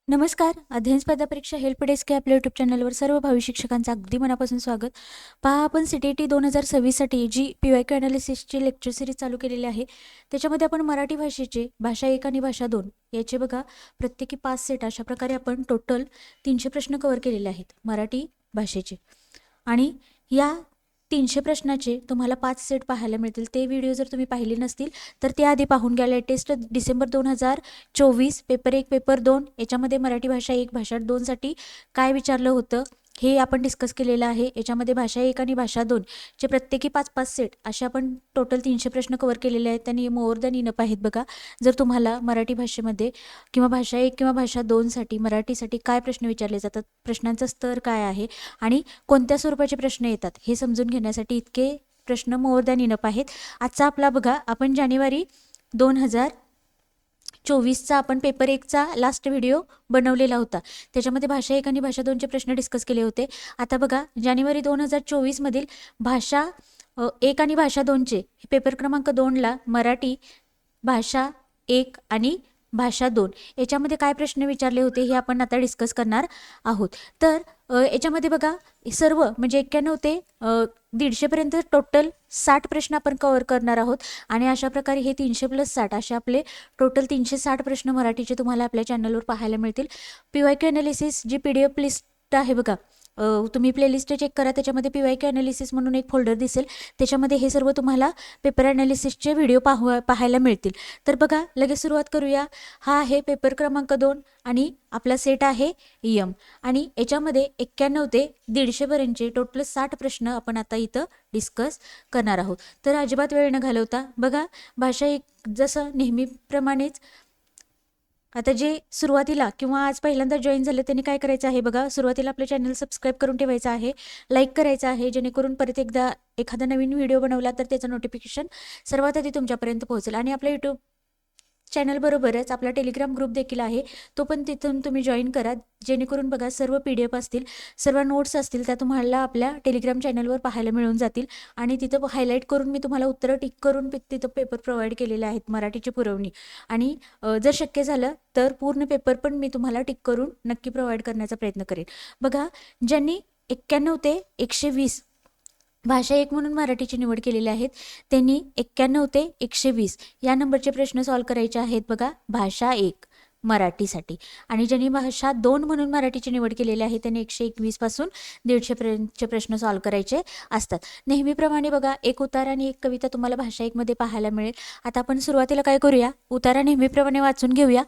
नमस्कार. अध्ययन स्पर्धा परीक्षा हेल्प डेस्क या आपल्या यूट्यूब चॅनलवर सर्व भावी शिक्षकांचं अगदी मनापासून स्वागत. पहा, आपण CTET 2026साठी जी PYQ ॲनालिसिसची लेक्चर सिरीज चालू केलेली आहे, त्याच्यामध्ये आपण मराठी भाषेचे भाषा 1 आणि भाषा 2 याचे बघा प्रत्येकी 5 सेट अशा प्रकारे आपण टोटल 300 प्रश्न कव्हर केलेले आहेत मराठी भाषेचे. आणि या 300 प्रश्नाचे तुम्हाला 5 सेट पाहायला मिळतील. ते व्हिडिओ जर तुम्ही पाहिले नसतील तर ते आधी पाहून घ्या. लेटेस्ट डिसेंबर 2024 पेपर 1 पेपर 2 याच्यामध्ये मराठी भाषा 1 भाषा 2 साठी काय विचारलं होतं हे आपण डिस्कस केलेलं आहे. याच्यामध्ये भाषा 1 आणि भाषा 2 चे प्रत्येकी 5-5 सेट असे आपण टोटल 300 प्रश्न कव्हर केलेले आहेत. त्यांनी मोर दॅन इनफ आहेत बघा. जर तुम्हाला मराठी भाषेमध्ये किंवा भाषा 1 किंवा भाषा 2 साठी मराठीसाठी काय प्रश्न विचारले जातात, प्रश्नांचा स्तर काय आहे आणि कोणत्या स्वरूपाचे प्रश्न येतात हे समजून घेण्यासाठी इतके प्रश्न मोर दॅन इनफ आहेत. आजचा आपला बघा, आपण जानेवारी 2024चा आपण पेपर 1चा लास्ट व्हिडिओ बनवलेला होता. त्याच्यामध्ये भाषा 1 आणि भाषा 2चे प्रश्न डिस्कस केले होते. आता बघा, जानेवारी 2024 मधील भाषा 1 आणि भाषा 2चे पेपर क्रमांक 2ला मराठी भाषा 1 आणि भाषा 2 याच्यामध्ये काय प्रश्न विचारले होते हे आपण आता डिस्कस करणार आहोत. तर याच्यामध्ये बघा सर्व म्हणजे 91 ते 150 पर्यंत टोटल 60 प्रश्न आपण कव्हर करणार आहोत. आणि अशा प्रकारे हे 300 + 60 असे आपले टोटल 360 प्रश्न मराठीचे तुम्हाला आपल्या चॅनलवर पाहायला मिळतील. PYQ ॲनालिसिस जी PDF लिस्ट आहे बघा, तुम्ही प्लेलिस्ट चेक करा. त्याच्यामध्ये PYQ ॲनालिसिस म्हणून एक फोल्डर दिसेल. त्याच्यामध्ये हे सर्व तुम्हाला पेपर ॲनालिसिसचे व्हिडिओ पाहायला मिळतील. तर बघा, लगेच सुरुवात करूया. हा आहे पेपर क्रमांक 2 आणि आपला सेट आहे यम. आणि याच्यामध्ये 91 ते 150 पर्यंतचे टोटल 60 प्रश्न आपण आता इथं डिस्कस करणार आहोत. तर अजिबात वेळ न घालवता बघा, भाषा 1 जसं नेहमीप्रमाणेच आता जे सुरुवातीला किंवा आज पहिल्यांदा जॉईन झाले त्यांनी काय करायचं आहे बघा, सुरुवातीला आपलं चॅनल सबस्क्राईब करून ठेवायचं आहे, लाईक करायचं आहे, जेणेकरून परत एकदा एखादा नवीन व्हिडिओ बनवला तर त्याचं नोटिफिकेशन सर्वात आधी तुमच्यापर्यंत पोहोचेल. आणि आपल्या यूट्यूब चॅनल बरोबरच आपला टेलिग्राम ग्रुप देखील आहे, तो पण तिथून तुम्ही जॉईन करा, जेणेकरून बघा सर्व PDF असतील, सर्व नोट्स असतील त्या तुम्हाला आपल्या टेलिग्राम चॅनलवर पाहायला मिळून जातील. आणि तिथं हायलाईट करून मी तुम्हाला उत्तरं टिक करून तिथं पेपर प्रोव्हाइड केलेले आहेत मराठीची पुरवणी. आणि जर शक्य झालं तर पूर्ण पेपर पण मी तुम्हाला टिक करून नक्की प्रोव्हाइड करण्याचा प्रयत्न करेन. बघा, ज्यांनी 91 ते 120 भाषा 1 म्हणून मराठीची निवड केलेली आहेत त्यांनी 91 ते 120 या नंबरचे प्रश्न सॉल्व करायचे आहेत बघा भाषा 1 मराठीसाठी. आणि ज्यांनी भाषा 2 म्हणून मराठीची निवड केलेली आहे त्यांनी 121 पासून 150 पर्यंतचे प्रश्न सॉल्व करायचे असतात. नेहमीप्रमाणे बघा, एक उतारा आणि एक कविता तुम्हाला भाषा 1 मध्ये पाहायला मिळेल. आता आपण सुरुवातीला काय करूया, उतारा नेहमीप्रमाणे वाचून घेऊया.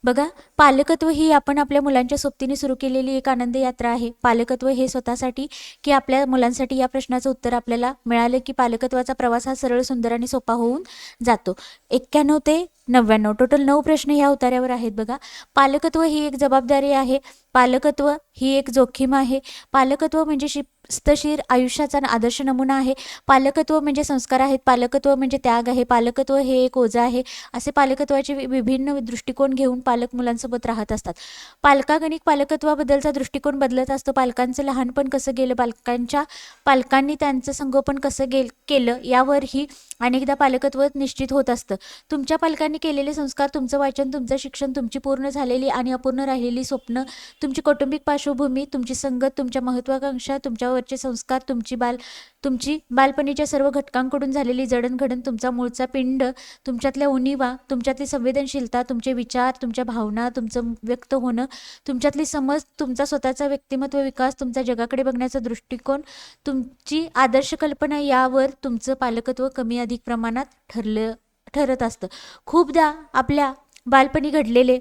बघा, पालकत्व ही आपण आपल्या मुलांच्या सोबतीने सुरू केलेली एक आनंद यात्रा आहे. पालकत्व हे स्वतःसाठी की आपल्या मुलांसाठी, या प्रश्नाचं उत्तर आपल्याला मिळालं की पालकत्वाचा प्रवास हा सरळ, सुंदर आणि सोपा होऊन जातो. 91 ते 99 टोटल 9 प्रश्न ह्या उतार्यावर आहेत बघा. पालकत्व ही एक जबाबदारी आहे, पालकत्व ही एक जोखीम आहे, पालकत्व म्हणजे शिस्तशीर आयुष्याचा आदर्श नमुना आहे, पालकत्व म्हणजे संस्कार आहेत, पालकत्व म्हणजे त्याग आहे, पालकत्व हे एक ओझं आहे. असे पालकत्वाचे विभिन्न दृष्टिकोन घेऊन पालक मुलांसोबत राहत असतात. पालकागणिक पालकत्वाबद्दलचा दृष्टिकोन बदलत असतो. पालकांचं लहानपण कसं गेलं, पालकांनी त्यांचं संगोपन कसं केलं यावरही अनेकदा पालकत्व निश्चित होत असतं. तुमच्या पालकांनी केलेले संस्कार, तुमचं वाचन, तुमचं शिक्षण, तुमची पूर्ण झालेली आणि अपूर्ण राहिलेली स्वप्न, तुमची कौटुंबिक पार्श्वभूमी, तुमची संगत, तुमच्या महत्त्वाकांक्षा, तुमच्यावरचे संस्कार, तुमची बालपणीच्या सर्व घटकांकडून झालेली जडणघडण, तुमचा मूळचा पिंड, तुमच्यातल्या उणीवा, तुमच्यातली संवेदनशीलता, तुमचे विचार, तुमच्या भावना, तुमचं व्यक्त होणं, तुमच्यातली समज, तुमचा स्वतःचा व्यक्तिमत्व विकास, तुमचा जगाकडे बघण्याचा दृष्टिकोन, तुमची आदर्श कल्पना यावर तुमचं पालकत्व कमी अधिक प्रमाणात ठरत असतं. खूपदा आपल्या बालपणी घडलेले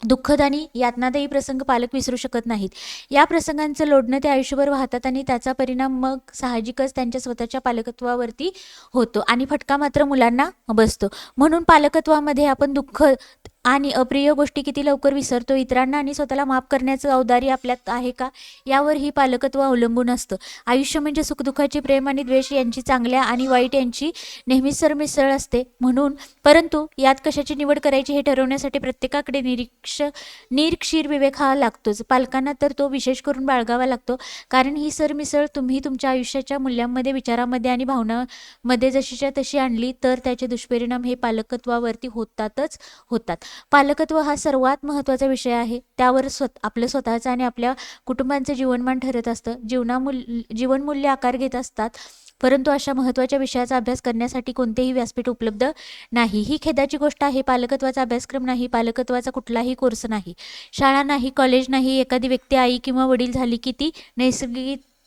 दुःखद आणि यातनादायी प्रसंग पालक विसरू शकत नाहीत. या प्रसंगांचं लोढणं ते आयुष्यभर वाहतात आणि त्याचा परिणाम मग साहजिकच त्यांच्या स्वतःच्या पालकत्वावरती होतो आणि फटका मात्र मुलांना बसतो. म्हणून पालकत्वामध्ये आपण दुःख आणि अप्रिय गोष्टी किती लवकर विसरतो, इतरांना आणि स्वतःला माफ करण्याचं औदार्य आपल्यात आहे का यावर ही पालकत्व अवलंबून असतं. आयुष्य म्हणजे सुखदुःखाची, प्रेम आणि द्वेष यांची, चांगल्या आणि वाईट यांची नेहमीच सरमिसळ असते. परंतु यात कशाची निवड करायची हे ठरवण्यासाठी प्रत्येकाकडे निरीक्षीर विवेक हा लागतोच. पालकांना तर तो विशेष करून बाळगावा लागतो, कारण ही सरमिसळ तुम्ही तुमच्या आयुष्याच्या मूल्यांमध्ये, विचारामध्ये आणि भावनांमध्ये जशीच्या तशी आणली तर त्याचे दुष्परिणाम हे पालकत्वावरती होतातच होतात. पालकत्व हा सर्वात महत्त्वाचा विषय आहे. त्यावर आपलं स्वतःचं आणि आपल्या कुटुंबांचं जीवनमान ठरत असतं. जीवनमूल्य आकार घेत असतात. परंतु अशा महत्त्वाच्या विषयाचा अभ्यास करण्यासाठी कोणतेही व्यासपीठ उपलब्ध नाही. ही खेदाची गोष्ट आहे. पालकत्वाचा अभ्यासक्रम नाही, पालकत्वाचा कुठलाही कोर्स नाही, शाळा नाही, कॉलेज नाही. एखादी व्यक्ती आई किंवा वडील झाली की ती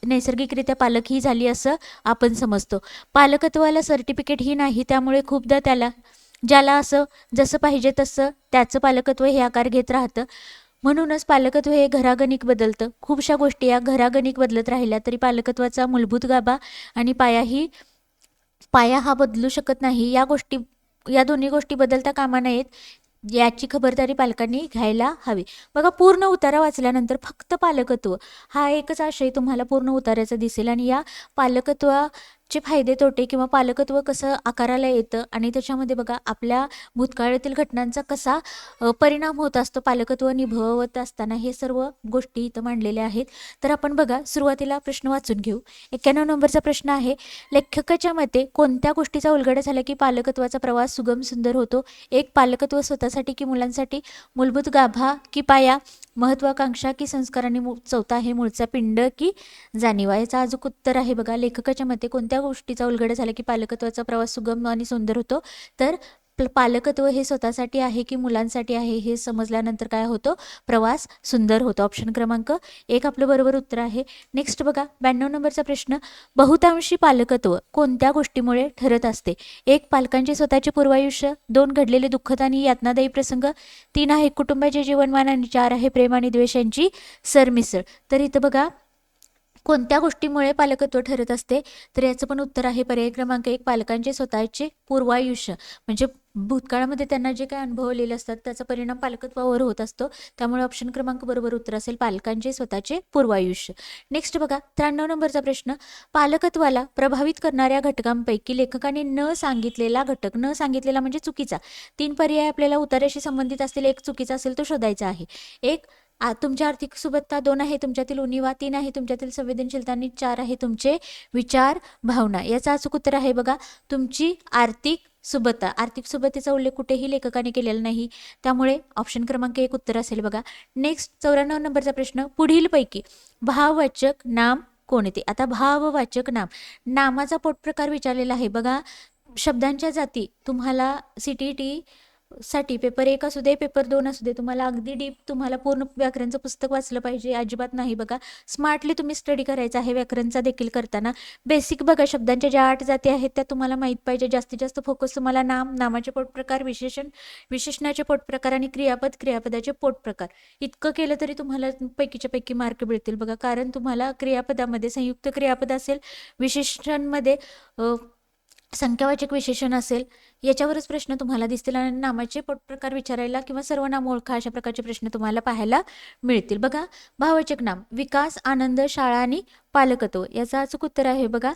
नैसर्गिकरित्या पालक ही झाली असं आपण समजतो. पालकत्वाला सर्टिफिकेट ही नाही, त्यामुळे खूपदा ज्याला असं जसं पाहिजे तसं त्याचं पालकत्व हे आकार घेत राहतं. म्हणूनच पालकत्व हे घरागणिक बदलतं. खूपशा गोष्टी या घरागणिक बदलत राहिल्या तरी पालकत्वाचा मूलभूत गाभा आणि पाया हा बदलू शकत नाही. या दोन्ही गोष्टी बदलता कामा नयेत, याची खबरदारी पालकांनी घ्यायला हवी. बघा, पूर्ण उतारा वाचल्यानंतर फक्त पालकत्व हा एकच आशय तुम्हाला पूर्ण उतार्याचा दिसेल आणि या पालकत्वाचे फायदे तोटे किंवा पालकत्व कसं आकाराला येतं आणि त्याच्यामध्ये बघा आपल्या भूतकाळातील घटनांचा कसा परिणाम होत असतो पालकत्व निभवत असताना, हे सर्व गोष्टी इथं मांडलेल्या आहेत. तर आपण बघा सुरुवातीला प्रश्न वाचून घेऊ. 91 नंबरचा प्रश्न आहे, लेखकाच्या मते कोणत्या गोष्टीचा उलगडा झाला की पालकत्वाचा प्रवास सुगम सुंदर होतो? एक, पालकत्व स्वतःसाठी की मुलांसाठी, मूलभूत गाभा की पाया, महत्वाकांक्षा की संस्कार आणि चौथा आहे मूळचा पिंड की जाणीवा. याचा अजून उत्तर आहे बघा, लेखकाच्या मते कोणत्या गोष्टीचा उलगडा झाला की पालकत्वाचा प्रवास सुगम आणि सुंदर होतो? तर पालकत्व हे स्वतःसाठी आहे की मुलांसाठी आहे हे समजल्यानंतर काय होतो? प्रवास सुंदर होतो. ऑप्शन क्रमांक 1 आपलं बरोबर उत्तर आहे. नेक्स्ट बघा 92 नंबरचा प्रश्न, बहुतांशी पालकत्व कोणत्या गोष्टीमुळे ठरत असते? 1, पालकांचे स्वतःचे पूर्वायुष्य, 2, घडलेले दुःखद आणि यातनादायी प्रसंग, 3 आहे कुटुंबाचे जीवनमान आणि 4 आहे प्रेम आणि द्वेष यांची सरमिसळ. तर इथं बघा कोणत्या गोष्टीमुळे पालकत्व ठरत असते? तर याचं पण उत्तर आहे पर्याय क्रमांक 1, पालकांचे स्वतःचे पूर्वायुष्य, म्हणजे भूतकाळामध्ये त्यांना जे काही अनुभवलेले असतात त्याचा परिणाम पालकत्वावर होत असतो. त्यामुळे ऑप्शन क्रमांक बरोबर उत्तर असेल पालकांचे स्वतःचे पूर्वायुष्य. नेक्स्ट बघा 93 नंबरचा प्रश्न, पालकत्वाला प्रभावित करणाऱ्या घटकांपैकी लेखकाने न सांगितलेला घटक, न सांगितलेला म्हणजे चुकीचा, 3 पर्याय आपल्याला उतार्याशी संबंधित असतील, एक चुकीचा असेल तो शोधायचा आहे. 1, तुमची आर्थिक सुबत्ता, 2 आहे तुमच्यातील उणीवा, 3 आहे तुमच्यातील संवेदनशीलता आणि 4 आहे तुमचे विचार भावना. याचा अचूक उत्तर आहे बघा तुमची आर्थिक सुबत्ता. आर्थिक सुबत्तेचा उल्लेख कुठेही लेखकाने केलेला नाही, त्यामुळे ऑप्शन क्रमांक 1 उत्तर असेल बघा. नेक्स्ट 94 नंबरचा प्रश्न, पुढीलपैकी भाववाचक नाम कोणते? आता भाववाचक नामाचा पोटप्रकार विचारलेला आहे बघा. शब्दांच्या जाती तुम्हाला CTET साठी पेपर 1 असू दे, पेपर 2 असू दे, तुम्हाला अगदी डीप तुम्हाला पूर्ण व्याकरणचं पुस्तक वाचलं पाहिजे, अजिबात नाही बघा. स्मार्टली तुम्ही स्टडी करायचा आहे व्याकरणचा देखील करताना. बेसिक बघा, शब्दांच्या ज्या 8 जाती आहेत त्या तुम्हाला माहीत पाहिजे. जास्तीत जास्त फोकस तुम्हाला नामाचे पोटप्रकार, विशेषणाचे पोटप्रकार आणि क्रियापदाचे पोटप्रकार इतकं केलं तरी तुम्हाला पैकीच्या पैकी मार्क मिळतील बघा. कारण तुम्हाला क्रियापदामध्ये संयुक्त क्रियापद असेल, विशेषणांमध्ये संख्यावाचक विशेषण असेल, याच्यावरच प्रश्न तुम्हाला दिसतील आणि नामाचे पोटप्रकार विचारायला किंवा सर्वनाम ओळखा अशा प्रकारचे प्रश्न तुम्हाला पाहायला मिळतील बघा. भाववाचक नाम, विकास, आनंद, शाळा आणि पालकत्व. याचा अचूक उत्तर आहे बघा.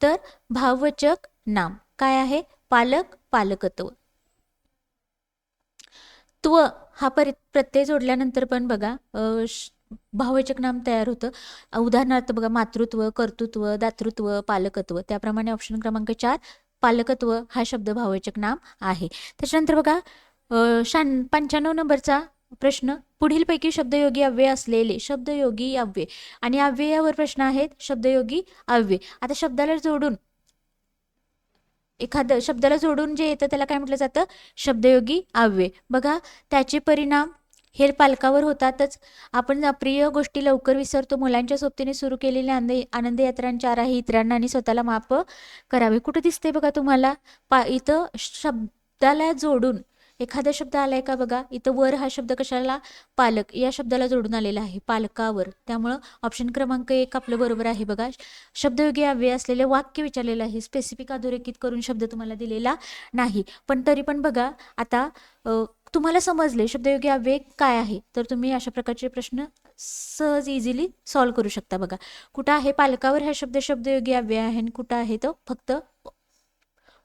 तर भाववाचक नाम काय आहे? पालकत्व. हा प्रत्यय जोडल्यानंतर पण बघा भाववाचक नाम तयार होतं. उदाहरणार्थ बघा, मातृत्व, कर्तृत्व, दातृत्व, पालकत्व. त्याप्रमाणे ऑप्शन क्रमांक 4 पालकत्व हा शब्द भाववाचक नाम आहे. त्याच्यानंतर बघा 95 नंबरचा प्रश्न, पुढीलपैकी शब्दयोगी अव्यय असलेले शब्दयोगी अव्यय आणि अव्ययावर प्रश्न आहेत. शब्दयोगी अव्यय, आता एखादं शब्दाला जोडून जे येतं त्याला काय म्हटलं जातं? शब्दयोगी अव्यय. बघा त्याचे परिणाम हे पालकावर होतातच. आपण अप्रिय गोष्टी लवकर विसरतो. मुलांच्या सोबतीने सुरू केलेल्या आनंद यात्रांच्या आहे इतरांना आणि स्वतःला माफ करावे. कुठं दिसते बघा तुम्हाला? इथं शब्दाला जोडून एखादा शब्द आलाय का बघा. इथं वर हा शब्द कशाला? पालक या शब्दाला जोडून आलेला आहे, पालकावर. त्यामुळं ऑप्शन क्रमांक 1 आपलं बरोबर आहे बघा. शब्दयोगी अव्यय असलेले वाक्य विचारलेलं आहे. स्पेसिफिक अधोरेखित करून शब्द तुम्हाला दिलेला नाही, पण तरी पण बघा आता तुम्हाला समजले शब्दयोगी अव्यय काय आहे, तर तुम्ही अशा प्रकारचे प्रश्न सहज इझिली सॉल्व्ह करू शकता बघा. कुठं आहे पालकावर हा शब्द शब्दयोगी अव्यय आहे आणि कुठं आहे तो फक्त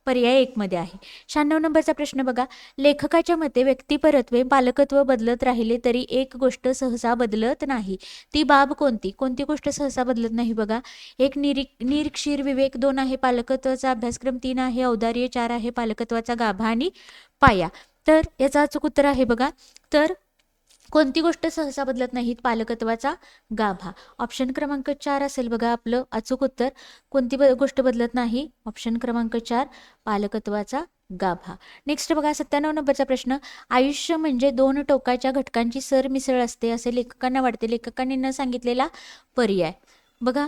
पर्याय 1 मध्ये आहे. 96 नंबरचा प्रश्न बघा, लेखकाच्या मते व्यक्तिपरत्वे पालकत्व बदलत राहिले तरी एक गोष्ट सहसा बदलत नाही. ती बाब कोणती? कोणती गोष्ट सहसा बदलत नाही बघा. 1 निरीक्षीर विवेक, 2 आहे पालकत्वाचा अभ्यासक्रम, 3 आहे औदार्य, 4 आहे पालकत्वाचा गाभा आणि पाया. तर याचं अचूक उत्तर आहे बघा, तर कोणती गोष्ट सहसा बदलत नाहीत? पालकत्वाचा गाभा. ऑप्शन क्रमांक 4 असेल बघा आपलं अचूक उत्तर. कोणती गोष्ट बदलत नाही? ऑप्शन क्रमांक 4 पालकत्वाचा गाभा. नेक्स्ट बघा 97 नंबरचा प्रश्न. आयुष्य म्हणजे दोन टोकाच्या घटकांची सरमिसळ असते असे लेखकांना वाटते. लेखकांनी न सांगितलेला पर्याय. बघा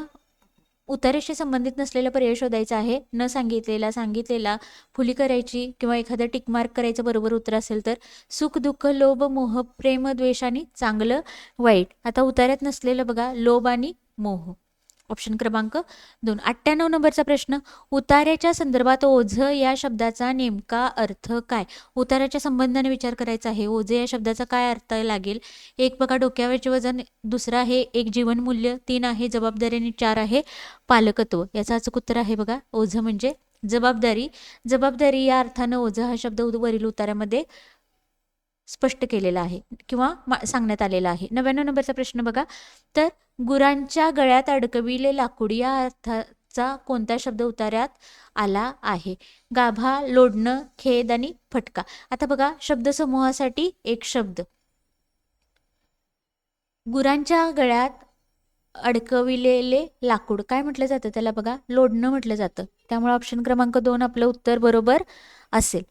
उतारेशी संबंधित नसलेला पर्याय शोधायचा आहे. न सांगितलेला, सांगितलेला, फुली करायची किंवा एखादा टिकमार्क करायचं बरोबर उत्तर असेल तर. सुख दुःख लोभ मोह प्रेम द्वेष आणि चांगलं वाईट. आता उतार्यात नसलेलं बघा लोभ आणि मोह. ऑप्शन क्रमांक 2. 98 नंबरचा प्रश्न. उतार्याच्या संदर्भात ओझ या शब्दाचा नेमका अर्थ काय? उतार्याच्या संबंधाने विचार करायचा आहे. ओझ या शब्दाचा काय अर्थ लागेल? एक बघा डोक्यावरचे वजन, दुसरा आहे एक जीवनमूल्य, 3 आहे जबाबदारी आणि 4 आहे पालकत्व. याचं अचूक उत्तर आहे बघा ओझ म्हणजे जबाबदारी. जबाबदारी या अर्थानं ओझ हा शब्द वरील उतार्यामध्ये स्पष्ट केलेला आहे किंवा सांगण्यात आलेला आहे. 99 नंबरचा प्रश्न बघा, तर गुरांच्या गळ्यात अडकविले लाकूड या अर्थाचा कोणता शब्द उतार्यात आला आहे? गाभा, लोढणं, खेद आणि फटका. आता बघा शब्दसमूहासाठी एक शब्द. गुरांच्या गळ्यात अडकविलेले लाकूड काय म्हटलं जातं त्याला? बघा लोढणं म्हटलं जातं. त्यामुळे ऑप्शन क्रमांक 2 आपलं उत्तर बरोबर असेल.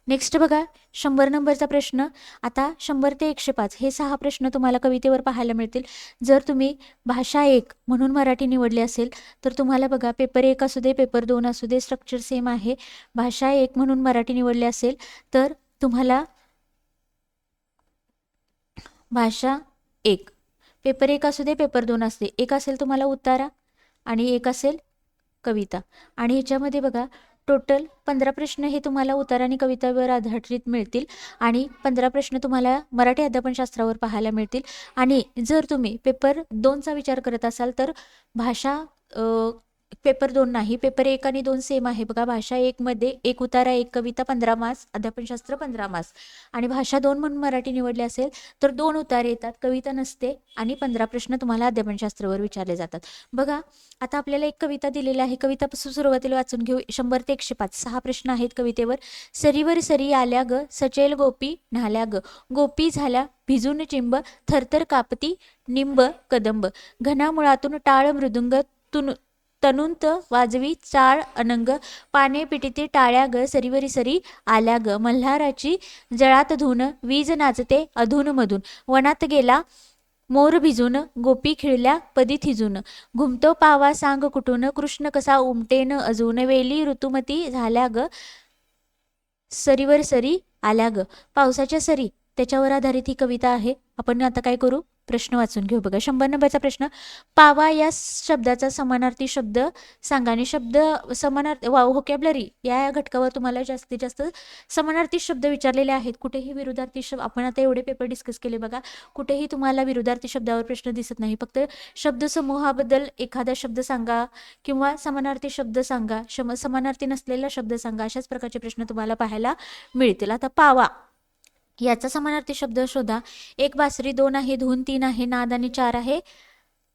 नेक्स्ट बघा 100 नंबरचा प्रश्न. आता 100 ते 105 हे 6 प्रश्न तुम्हाला कवितेवर पाहायला मिळतील. जर तुम्ही भाषा 1 म्हणून मराठी निवडली असेल तर तुम्हाला बघा पेपर 1 असू दे पेपर 2 असू दे स्ट्रक्चर सेम आहे. भाषा 1 म्हणून मराठी निवडली असेल तर तुम्हाला भाषा 1 पेपर 1 असू दे पेपर 2 असू दे, एक असेल तुम्हाला उतारा आणि एक असेल कविता. आणि ह्याच्यामध्ये बघा टोटल 15 प्रश्न हे तुम्हाला उतारा आणि कवितावर आधारित मिळतील आणि 15 प्रश्न तुम्हाला मराठी अध्यापनशास्त्रावर पाहायला मिळतील. आणि जर तुम्ही पेपर 2चा विचार करत असाल तर भाषा पेपर 2 नाही, पेपर 1 आणि 2 सेम आहे बघा. भाषा 1 मध्ये एक उतारा एक कविता 15 मार्क्स, अध्यापनशास्त्र 15 मार्क्स. आणि भाषा 2 म्हणून मराठी निवडली असेल तर 2 उतारे येतात, कविता नसते आणि 15 प्रश्न तुम्हाला अध्यापनशास्त्रावर विचारले जातात. बघा आता आपल्याला एक कविता दिलेली आहे. कवितापासून सुरुवातीला वाचून घेऊ. 100 ते 105 6 प्रश्न आहेत कवितेवर. सरीवर सरी आल्या ग, सचेल गोपी न्हाल्या ग, गोपी झाल्या भिजून चिंब, थरथर कापती निंब कदंब, घनामुळातून टाळ मृदुंग तनुंत वाजवी चाळ अनंग, पाने पिटीते टाळ्या ग, सरीवरी सरी आल्या ग, मल्हाराची जळात धून वीज नाचते अधून मधून, वनात गेला मोर भिजून गोपी खिळल्या पदी थिजून, घुमतो पावा सांग कुठून कृष्ण कसा उमटेन अजून, वेली ऋतुमती झाल्या ग, सरीवर सरी आल्या ग. पावसाच्या सरी त्याच्यावर आधारित ही कविता आहे. आपण आता काय करू प्रश्न वाचून घेऊ बघा. 100 नंबरचा प्रश्न. पावा या शब्दाचा समानार्थी शब्द सांगा. आणि शब्द समानार्थी व्होकॅब्लरी या घटकावर तुम्हाला जास्तीत जास्त समानार्थी शब्द विचारलेले आहेत. कुठेही विरुद्धार्थी शब्द, आपण आता एवढे पेपर डिस्कस केले बघा, कुठेही तुम्हाला विरुद्धार्थी शब्दावर प्रश्न दिसत नाही. फक्त शब्दसमूहाबद्दल एखादा शब्द सांगा किंवा समानार्थी शब्द सांगा, समानार्थी नसलेला शब्द सांगा, अशाच प्रकारचे प्रश्न तुम्हाला पाहायला मिळतील. आता पावा याचा समानार्थी शब्द शोधा. 1 बासरी, 2 आहे धून, 3 आहे नाद आणि 4 आहे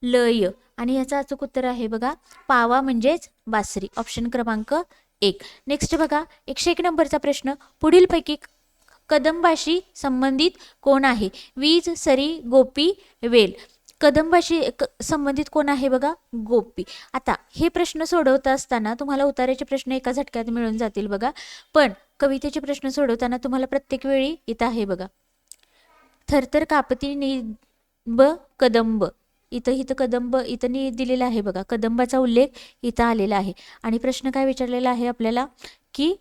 लय. आणि याचं अचूक उत्तर आहे बघा पावा म्हणजेच बासरी. ऑप्शन क्रमांक 1. नेक्स्ट बघा 101 नंबरचा प्रश्न. पुढीलपैकी कदंबाशी संबंधित कोण आहे? वीज, सरी, गोपी, वेल. कदंबाशी संबंधित कोण आहे बघा? गोपी. आता हे प्रश्न सोडवत असताना तुम्हाला उतार्याचे प्रश्न एका झटक्यात मिळून जातील बघा, पण कवितेचे प्रश्न सोडवताना तुम्हाला प्रत्येक वेळी इथं आहे बघा थरथर कापती निंब कदंब, इथं कदंब इथं दिलेला आहे बघा, कदंबाचा उल्लेख इथं आलेला आहे. आणि प्रश्न काय विचारलेला आहे आपल्याला की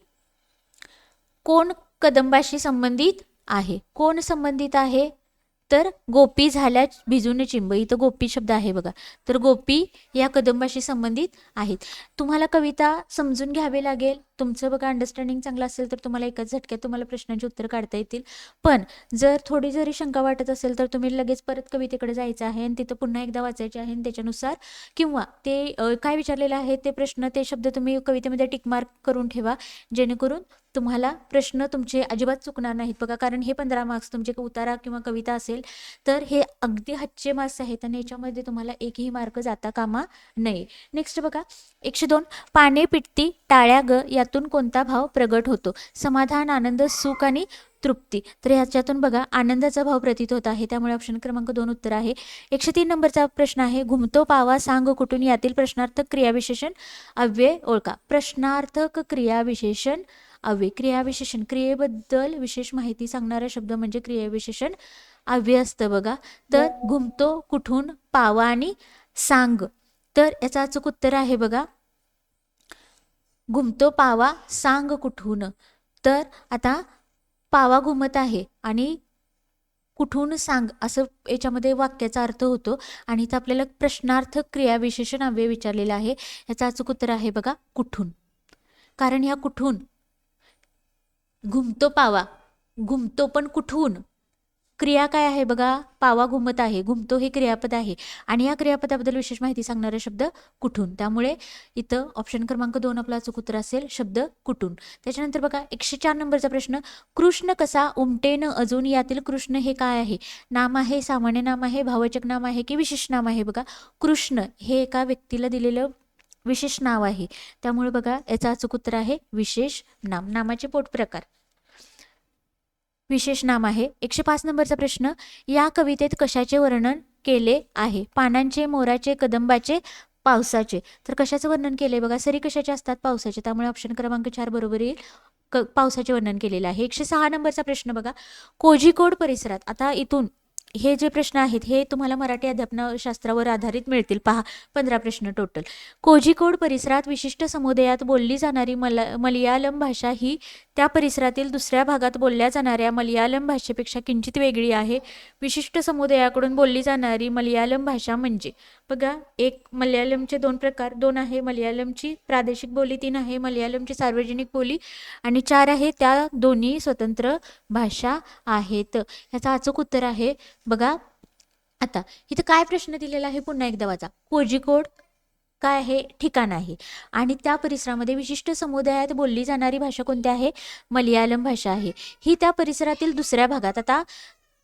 कोण कदंबाशी संबंधित आहे? कोण संबंधित आहे? तर गोपी झाल्या भिजून चिंब, इथं गोपी शब्द आहे बघा, तर गोपी या कदंबाशी संबंधित आहेत. तुम्हाला कविता समजून घ्यावी लागेल. तुमचं बघा अंडरस्टँडिंग चांगलं असेल तर तुम्हाला एकाच झटक्यात तुम्हाला प्रश्नांची उत्तर काढता येतील. पण जर थोडी जरी शंका वाटत असेल तर तुम्ही लगेच परत कवितेकडे जायचं आहे आणि तिथं पुन्हा एकदा वाचायचे आहे आणि त्याच्यानुसार किंवा ते काय विचारलेलं आहे ते प्रश्न ते शब्द तुम्ही कवितेमध्ये टिकमार्क करून ठेवा, जेणेकरून तुम्हाला प्रश्न तुमचे अजिबात चुकणार नाहीत बघा, कारण हे 15 मार्क्स तुमचे उतारा किंवा कविता असेल तर हे अगदी हातचे मार्क्स आहेत आणि याच्यामध्ये तुम्हाला एकही मार्क जाता कामा नये. नेक्स्ट बघा 102, पाने पिटती टाळ्या ग यातून कोणता भाव प्रगट होतो? समाधान, आनंद, सुख आणि तृप्ती. तर ह्याच्यातून बघा आनंदाचा भाव प्रतीत होत आहे, त्यामुळे ऑप्शन क्रमांक 2 उत्तर आहे. 103 नंबरचा प्रश्न आहे, घुमतो पावा सांग कुठून यातील प्रश्नार्थक क्रियाविशेषण अव्यय ओळखा. प्रश्नार्थक क्रियाविशेषण अव्यय. क्रियाविशेषण क्रियेबद्दल विशेष माहिती सांगणारा शब्द म्हणजे क्रियाविशेषण अव्यय असतं बघा. तर घुमतो, कुठून, पावा आणि सांग. तर याचं अचूक उत्तर आहे बघा घुमतो पावा सांग कुठून. तर आता पावा घुमत आहे आणि कुठून सांग असं याच्यामध्ये वाक्याचा अर्थ होतो आणि इथं आपल्याला प्रश्नार्थक क्रियाविशेषण अव्यय विचारलेला आहे. याचं अचूक उत्तर आहे बघा कुठून. कारण ह्या कुठून, घुमतो पावा, घुमतो पण कुठून, क्रिया काय आहे बघा, पावा घुमत आहे, घुमतो हे क्रियापद आहे आणि या क्रियापदाबद्दल विशेष माहिती सांगणारा शब्द कुठून. त्यामुळे इथं ऑप्शन क्रमांक 2 आपला अचूक उत्तर असेल शब्द कुठून. त्याच्यानंतर बघा 104 नंबरचा प्रश्न, कृष्ण कसा उमटेन अजून यातील कृष्ण हे काय आहे? नाम आहे, सामान्य नाम आहे, भावचक नाम आहे की विशेष नाम आहे? बघा कृष्ण हे एका व्यक्तीला दिलेलं विशेष नाव आहे, त्यामुळे बघा याचा अचूक उत्तर आहे विशेष नाम. नामाचे पोट प्रकार विशेष नाम आहे. 105 नंबरचा प्रश्न, या कवितेत कशाचे वर्णन केले आहे? पानांचे, मोराचे, कदंबाचे, पावसाचे. तर कशाचं वर्णन केले बघा, सरी कशाचे असतात? पावसाचे. त्यामुळे ऑप्शन क्रमांक 4 बरोबर येईल, पावसाचे वर्णन केलेलं आहे. 106 नंबरचा प्रश्न बघा, कोझिकोड परिसरात. आता इथून हे जे प्रश्न आहेत हे तुम्हाला मराठी अध्यापनशास्त्रावर आधारित मिळतील. पहा 15 प्रश्न टोटल. कोझिकोड परिसरात विशिष्ट समुदायात बोलली जाणारी मलयालम भाषा ही त्या परिसरातील दुसऱ्या भागात बोलल्या जाणाऱ्या मलयालम भाषेपेक्षा किंचित वेगळी आहे. विशिष्ट समुदायाकडून बोलली जाणारी मलयालम भाषा म्हणजे बघा, एक मलयालमचे 2 प्रकार, 2 आहे मलयालमची प्रादेशिक बोली, 3 आहे मलयालमची सार्वजनिक बोली आणि 4 आहे त्या दोन्ही स्वतंत्र भाषा आहेत. याचा अचूक उत्तर आहे बघा. आता इथं काय प्रश्न दिलेला आहे पुन्हा एकदा वाचा. कोझिकोड काय आहे? ठिकाण आहे आणि त्या परिसरामध्ये विशिष्ट समुदायात बोलली जाणारी भाषा कोणती आहे? मलयालम भाषा आहे. ही त्या परिसरातील दुसऱ्या भागात, आता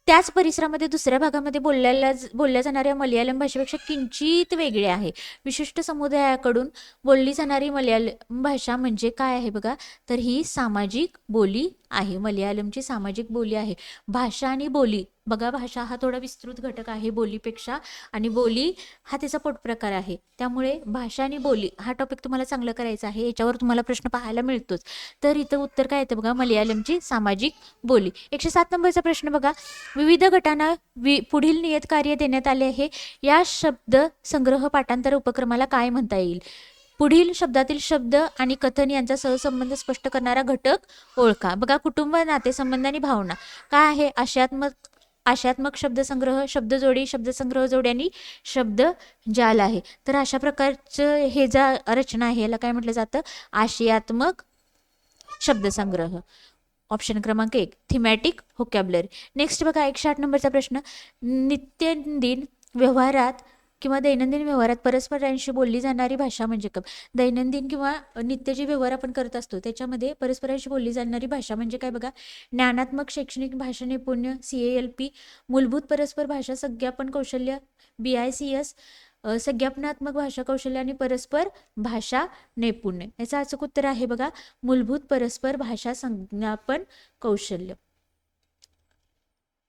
त्याच परिसरामध्ये दुसऱ्या भागामध्ये बोलल्या जाणाऱ्या मलयालम भाषेपेक्षा किंचित वेगळी आहे. विशिष्ट समुदायाकडून बोलली जाणारी मलयालम भाषा म्हणजे काय आहे बघा, तर ही सामाजिक बोली आहे. मलयालमची सामाजिक बोली आहे. भाषा आणि बोली बघा, भाषा हा थोडा विस्तृत घटक आहे बोलीपेक्षा आणि बोली हा त्याचा पोटप्रकार आहे. त्यामुळे भाषा आणि बोली हा टॉपिक तुम्हाला चांगलं करायचा आहे, याच्यावर तुम्हाला प्रश्न पाहायला मिळतोच. तर इथं उत्तर काय येतं बघा, मलयालमची सामाजिक बोली. 107 नंबरचा प्रश्न बघा, विविध गटांना पुढील नियत कार्य देण्यात आले आहे. या शब्द संग्रह पाठांतर उपक्रमाला काय म्हणता येईल? पुढील शब्दातील शब्द आणि कथन यांचा सहसंबंध स्पष्ट करणारा घटक ओळखा. बघा कुटुंब, नातेसंबंध आणि भावना काय आहे? आशयात्मक शब्दसंग्रह, शब्दजोडी, शब्दसंग्रह जोडी आणि शब्द जाल आहे. तर अशा प्रकारचं हे ज्या रचना आहे याला काय म्हटलं जातं? आशयात्मक शब्दसंग्रह. ऑप्शन क्रमांक 1 थीमॅटिक व्होकॅब्युलरी. नेक्स्ट बघा 108 नंबरचा प्रश्न, नित्यदिन व्यवहारात किंवा दैनंदिन व्यवहारात परस्परांशी बोलली जाणारी भाषा म्हणजे काय? दैनंदिन किंवा नित्य जे व्यवहार आपण करत असतो त्याच्यामध्ये परस्परांशी बोलली जाणारी भाषा म्हणजे काय बघा, ज्ञानात्मक शैक्षणिक भाषा नैपुण्य CALP, मूलभूत परस्पर भाषा संज्ञापन कौशल्य BICS, संज्ञापनात्मक भाषा कौशल्य आणि परस्पर भाषा नैपुण्य. याचं अचूक उत्तर आहे बघा, मूलभूत परस्पर भाषा संज्ञापन कौशल्य.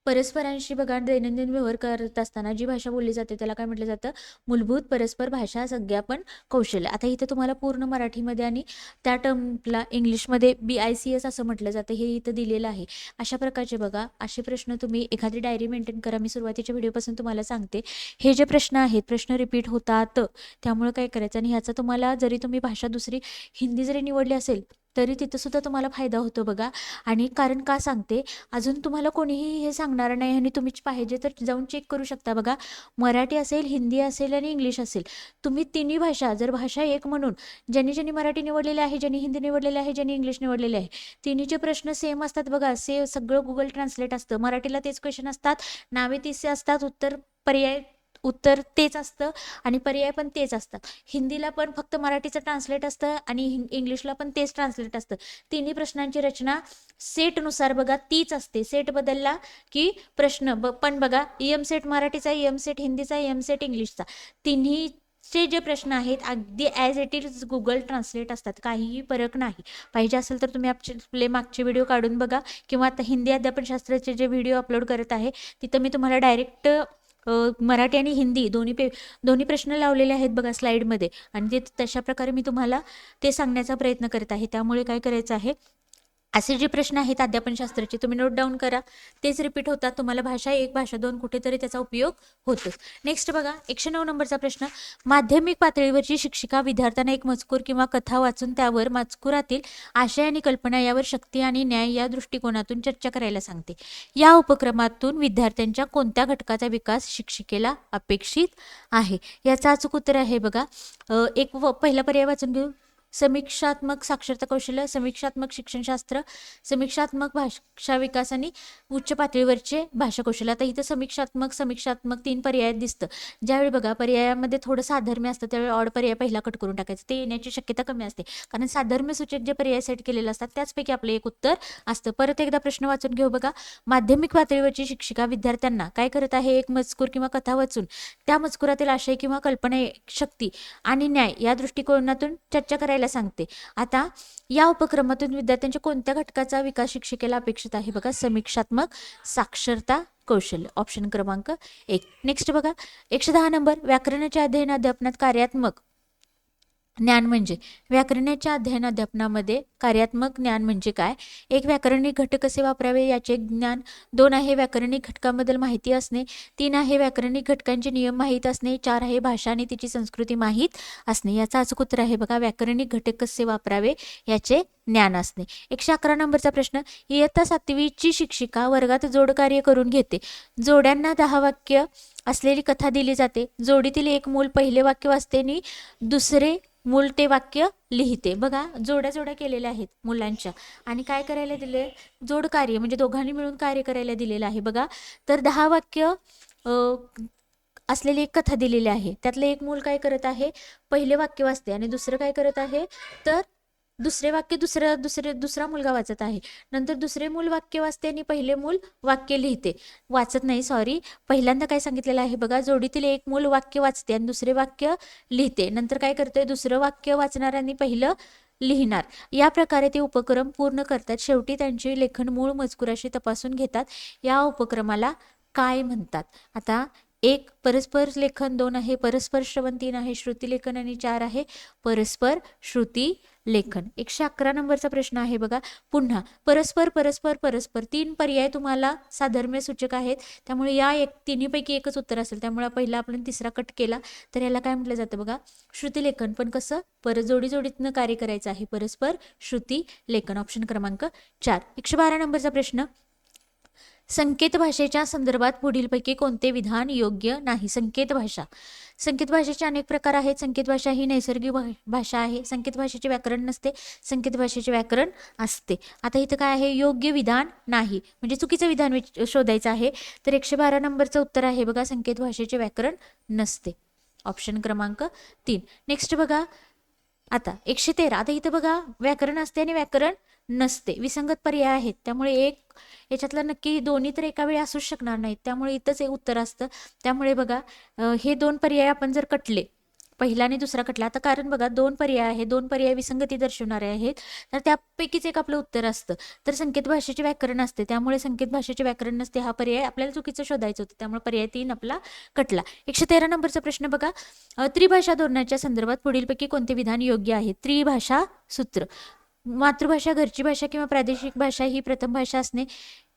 परस्परांशी बघा दैनंदिन व्यवहार करत असताना जी भाषा बोलली जाते त्याला काय म्हटलं जातं? मूलभूत परस्पर भाषा संज्ञापन कौशल्य. आता इथं तुम्हाला पूर्ण मराठीमध्ये आणि त्या टर्मला इंग्लिशमध्ये BICS असं म्हटलं जातं, हे इथं दिलेलं आहे. अशा प्रकारचे बघा असे प्रश्न तुम्ही एखादी डायरी मेंटेन करा. मी सुरुवातीच्या व्हिडिओपासून तुम्हाला सांगते हे जे प्रश्न आहेत प्रश्न रिपीट होतात, त्यामुळे काय करायचं आणि ह्याचा तुम्हाला जरी तुम्ही भाषा दुसरी हिंदी जरी निवडली असेल तरी तिथं सुद्धा तुम्हाला फायदा होतो बघा. आणि कारण का सांगते, अजून तुम्हाला कोणीही हे सांगणार नाही आणि तुम्ही पाहिजे तर जाऊन चेक करू शकता बघा. मराठी असेल, हिंदी असेल आणि इंग्लिश असेल, तुम्ही तिन्ही भाषा जर भाषा एक म्हणून ज्यांनी मराठी निवडलेले आहे, ज्यांनी हिंदी निवडलेले आहे, ज्यांनी इंग्लिश निवडलेले आहे, तिन्हीचे प्रश्न सेम असतात बघा. सगळं गुगल ट्रान्सलेट असतं. मराठीला तेच क्वेश्चन असतात, नावे तीच असतात, उत्तर पर्याय उत्तर तेच असतं आणि पर्याय पण तेच असतात. हिंदीला पण फक्त मराठीचं ट्रान्सलेट असतं आणि इंग्लिशला पण तेच ट्रान्सलेट असतं. तिन्ही प्रश्नांची रचना सेटनुसार बघा तीच असते. सेट बदलला की प्रश्न पण बघा, EM सेट मराठीचा, EM सेट हिंदीचा, EM सेट इंग्लिशचा, तिन्हीचे जे प्रश्न आहेत अगदी as it is Google translate असतात, काहीही फरक नाही. पाहिजे असेल तर तुम्ही आपले मागचे व्हिडिओ काढून बघा, किंवा आता हिंदी अध्यापनशास्त्राचे जे व्हिडिओ अपलोड करत आहे तिथं मी तुम्हाला डायरेक्ट मराठी आणि हिंदी दोन्ही प्रश्न लावलेले आहेत बघा स्लाईडमध्ये, आणि ते तशा प्रकारे मी तुम्हाला ते सांगण्याचा प्रयत्न करत आहे. त्यामुळे काय करायचं आहे, असे जे प्रश्न आहेत अध्यापनशास्त्राचे तुम्ही नोट डाऊन करा, तेच रिपीट होतात. तुम्हाला भाषा 1 भाषा 2 कुठेतरी त्याचा उपयोग होतो. नेक्स्ट बघा 109 नंबरचा प्रश्न, माध्यमिक पातळीवरची शिक्षिका विद्यार्थ्यांना एक मजकूर किंवा कथा वाचून त्यावर मजकुरातील आशय आणि कल्पना यावर शक्ती आणि न्याय या दृष्टिकोनातून चर्चा करायला सांगते. या उपक्रमातून विद्यार्थ्यांच्या कोणत्या घटकाचा विकास शिक्षिकेला अपेक्षित आहे? याचा अचूक उत्तर आहे बघा, पहिला पर्याय वाचून घेऊ. समीक्षात्मक साक्षरता कौशल्य, समीक्षात्मक शिक्षणशास्त्र, समीक्षात्मक भाषा विकास आणि उच्च पातळीवरचे भाषा कौशल्य. आता इथं समीक्षात्मक 3 पर्याय दिसतं. ज्यावेळी बघा पर्यायामध्ये थोडं साधर्म्य असतं त्यावेळी ऑड पर्याय पहिला कट करून टाकायचं, ते येण्याची शक्यता कमी असते, कारण साधर्म्य सूचक जे पर्याय सेट केलेले असतात त्याचपैकी आपलं एक उत्तर असतं. परत एकदा प्रश्न वाचून घेऊ बघा, माध्यमिक पातळीवरची शिक्षिका विद्यार्थ्यांना काय करत आहे, एक मजकूर किंवा कथा वाचून त्या मजकुरातील आशय किंवा कल्पना, शक्ती आणि न्याय या दृष्टिकोनातून चर्चा करायला सांगते. आता या उपक्रमातून विद्यार्थ्यांच्या कोणत्या घटकाचा विकास शिक्षिकेला अपेक्षित आहे? बघा, समीक्षात्मक साक्षरता कौशल्य, ऑप्शन क्रमांक 1. नेक्स्ट बघा 110 नंबर, व्याकरणाच्या अध्ययन अध्यापनात कार्यात्मक ज्ञान म्हणजे, व्याकरणाच्या अध्ययन अध्यापनामध्ये कार्यात्मक ज्ञान म्हणजे काय? 1. व्याकरणिक घटक कसे वापरावे याचे ज्ञान. 2 आहे व्याकरणिक घटकांबद्दल माहिती असणे. 3 आहे व्याकरणिक घटकांचे नियम माहीत असणे. 4 आहे भाषा आणि तिची संस्कृती माहीत असणे. याचा अचूक उत्तर आहे बघा, व्याकरणिक घटक कसे वापरावे याचे ज्ञान असणे. 111 नंबरचा प्रश्न, इयत्ता 7वीची शिक्षिका वर्गात जोडकार्य करून घेते. जोड्यांना 10 वाक्य असलेली कथा दिली जाते. जोडीतील एक मूल पहिले वाक्य वाचते आणि दुसरे मूल ते वाक्य लिहिते. बघा, जोड्या केलेल्या आहेत मुलांच्या, आणि काय करायला दिले, जोड कार्य म्हणजे दोघांनी मिळून कार्य करायला दिलेलं आहे. बघा, तर 10 वाक्य असलेली एक कथा दिलेली आहे. त्यातलं एक मूल काय करत आहे, पहिले वाक्य वाचते आणि दुसरं काय करत आहे, तर दुसरे वाक्य दुसरा मुलगा वाचत आहे. नंतर दुसरे मूल वाक्य वाचते आणि पहिले मूल वाक्य लिहिते, वाचत नाही सॉरी. पहिल्यांदा काय सांगितलेलं आहे बघा, जोडीतील एक मूल वाक्य वाचते आणि दुसरे वाक्य लिहिते. नंतर काय करते, दुसरं वाक्य वाचणार आणि पहिलं लिहिणार. या प्रकारे ते उपक्रम पूर्ण करतात. शेवटी त्यांचे लेखन मूळ मजकुराशी तपासून घेतात. या उपक्रमाला काय म्हणतात? आता 1 परस्पर लेखन, 2 आहे परस्पर श्रवण, 3 आहे श्रुती लेखन आणि 4 आहे परस्पर श्रुती लेखन. 111 नंबरचा प्रश्न आहे बघा, पुन्हा परस्पर परस्पर परस्पर 3 पर्याय तुम्हाला साधर्म्य सूचक आहेत, त्यामुळे या तिन्हीपैकी एकच उत्तर असेल. त्यामुळे पहिला आपण तिसरा कट केला तर याला काय म्हटलं जातं बघा, श्रुती लेखन. पण कसं, जोडीतनं कार्य करायचं आहे, परस्पर श्रुती लेखन, ऑप्शन क्रमांक 4. 112 नंबरचा प्रश्न, संकेत भाषेच्या संदर्भात पुढीलपैकी कोणते विधान योग्य नाही? संकेत भाषेचे अनेक प्रकार आहेत. संकेत भाषा ही नैसर्गिक भाषा आहे. संकेत भाषेचे व्याकरण नसते, संकेत भाषेचे व्याकरण असते. आता इथं काय आहे, योग्य विधान नाही म्हणजे चुकीचं विधान शोधायचं आहे. तर 112 नंबरचं उत्तर आहे बघा, संकेत भाषेचे व्याकरण नसते, ऑप्शन क्रमांक 3. नेक्स्ट बघा आता 113. आता इथं बघा, व्याकरण असते आणि व्याकरण नसते, विसंगत पर्याय आहेत. त्यामुळे याच्यातलं नक्की दोन्ही तर एका वेळी असूच शकणार नाहीत, त्यामुळे इथंच एक उत्तर असतं. त्यामुळे बघा, हे 2 पर्याय आपण जर कटले, पहिला आणि दुसरा कटला, आता कारण बघा 2 पर्याय आहे, 2 पर्याय विसंगती दर्शवणारे आहेत, तर त्यापैकीच एक आपलं उत्तर असतं. तर संकेत भाषेचे व्याकरण असते, त्यामुळे संकेत भाषेचे व्याकरण नसते हा पर्याय आपल्याला चुकीचं शोधायचं होतं, त्यामुळे पर्याय 3 आपला कटला. 113 नंबरचा प्रश्न बघा, त्रिभाषा धोरणाच्या संदर्भात पुढीलपैकी कोणते विधान योग्य आहे? त्रिभाषा सूत्र, मातृभाषा घरची भाषा किंवा प्रादेशिक भाषा ही प्रथम भाषा असणे.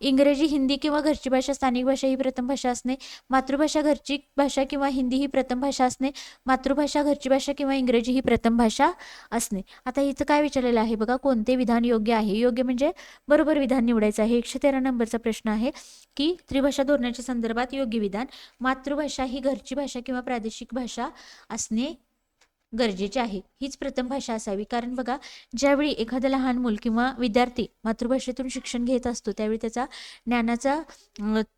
इंग्रजी, हिंदी किंवा घरची भाषा स्थानिक भाषा ही प्रथम भाषा असणे. मातृभाषा घरची भाषा किंवा हिंदी ही प्रथम भाषा असणे. मातृभाषा घरची भाषा किंवा इंग्रजी ही प्रथम भाषा असणे. आता इथं काय विचारलेलं आहे बघा, कोणते विधान योग्य आहे? योग्य म्हणजे बरोबर विधान निवडायचं आहे. 113 नंबरचा प्रश्न आहे की त्रिभाषा धोरणाच्या संदर्भात योग्य विधान, मातृभाषा ही घरची भाषा किंवा प्रादेशिक भाषा असणे गरजेचे आहे. हीच प्रथम भाषा असावी. कारण बघा, ज्यावेळी एखादं लहान मूल किंवा विद्यार्थी मातृभाषेतून शिक्षण घेत असतो त्यावेळी त्याचा ज्ञानाचा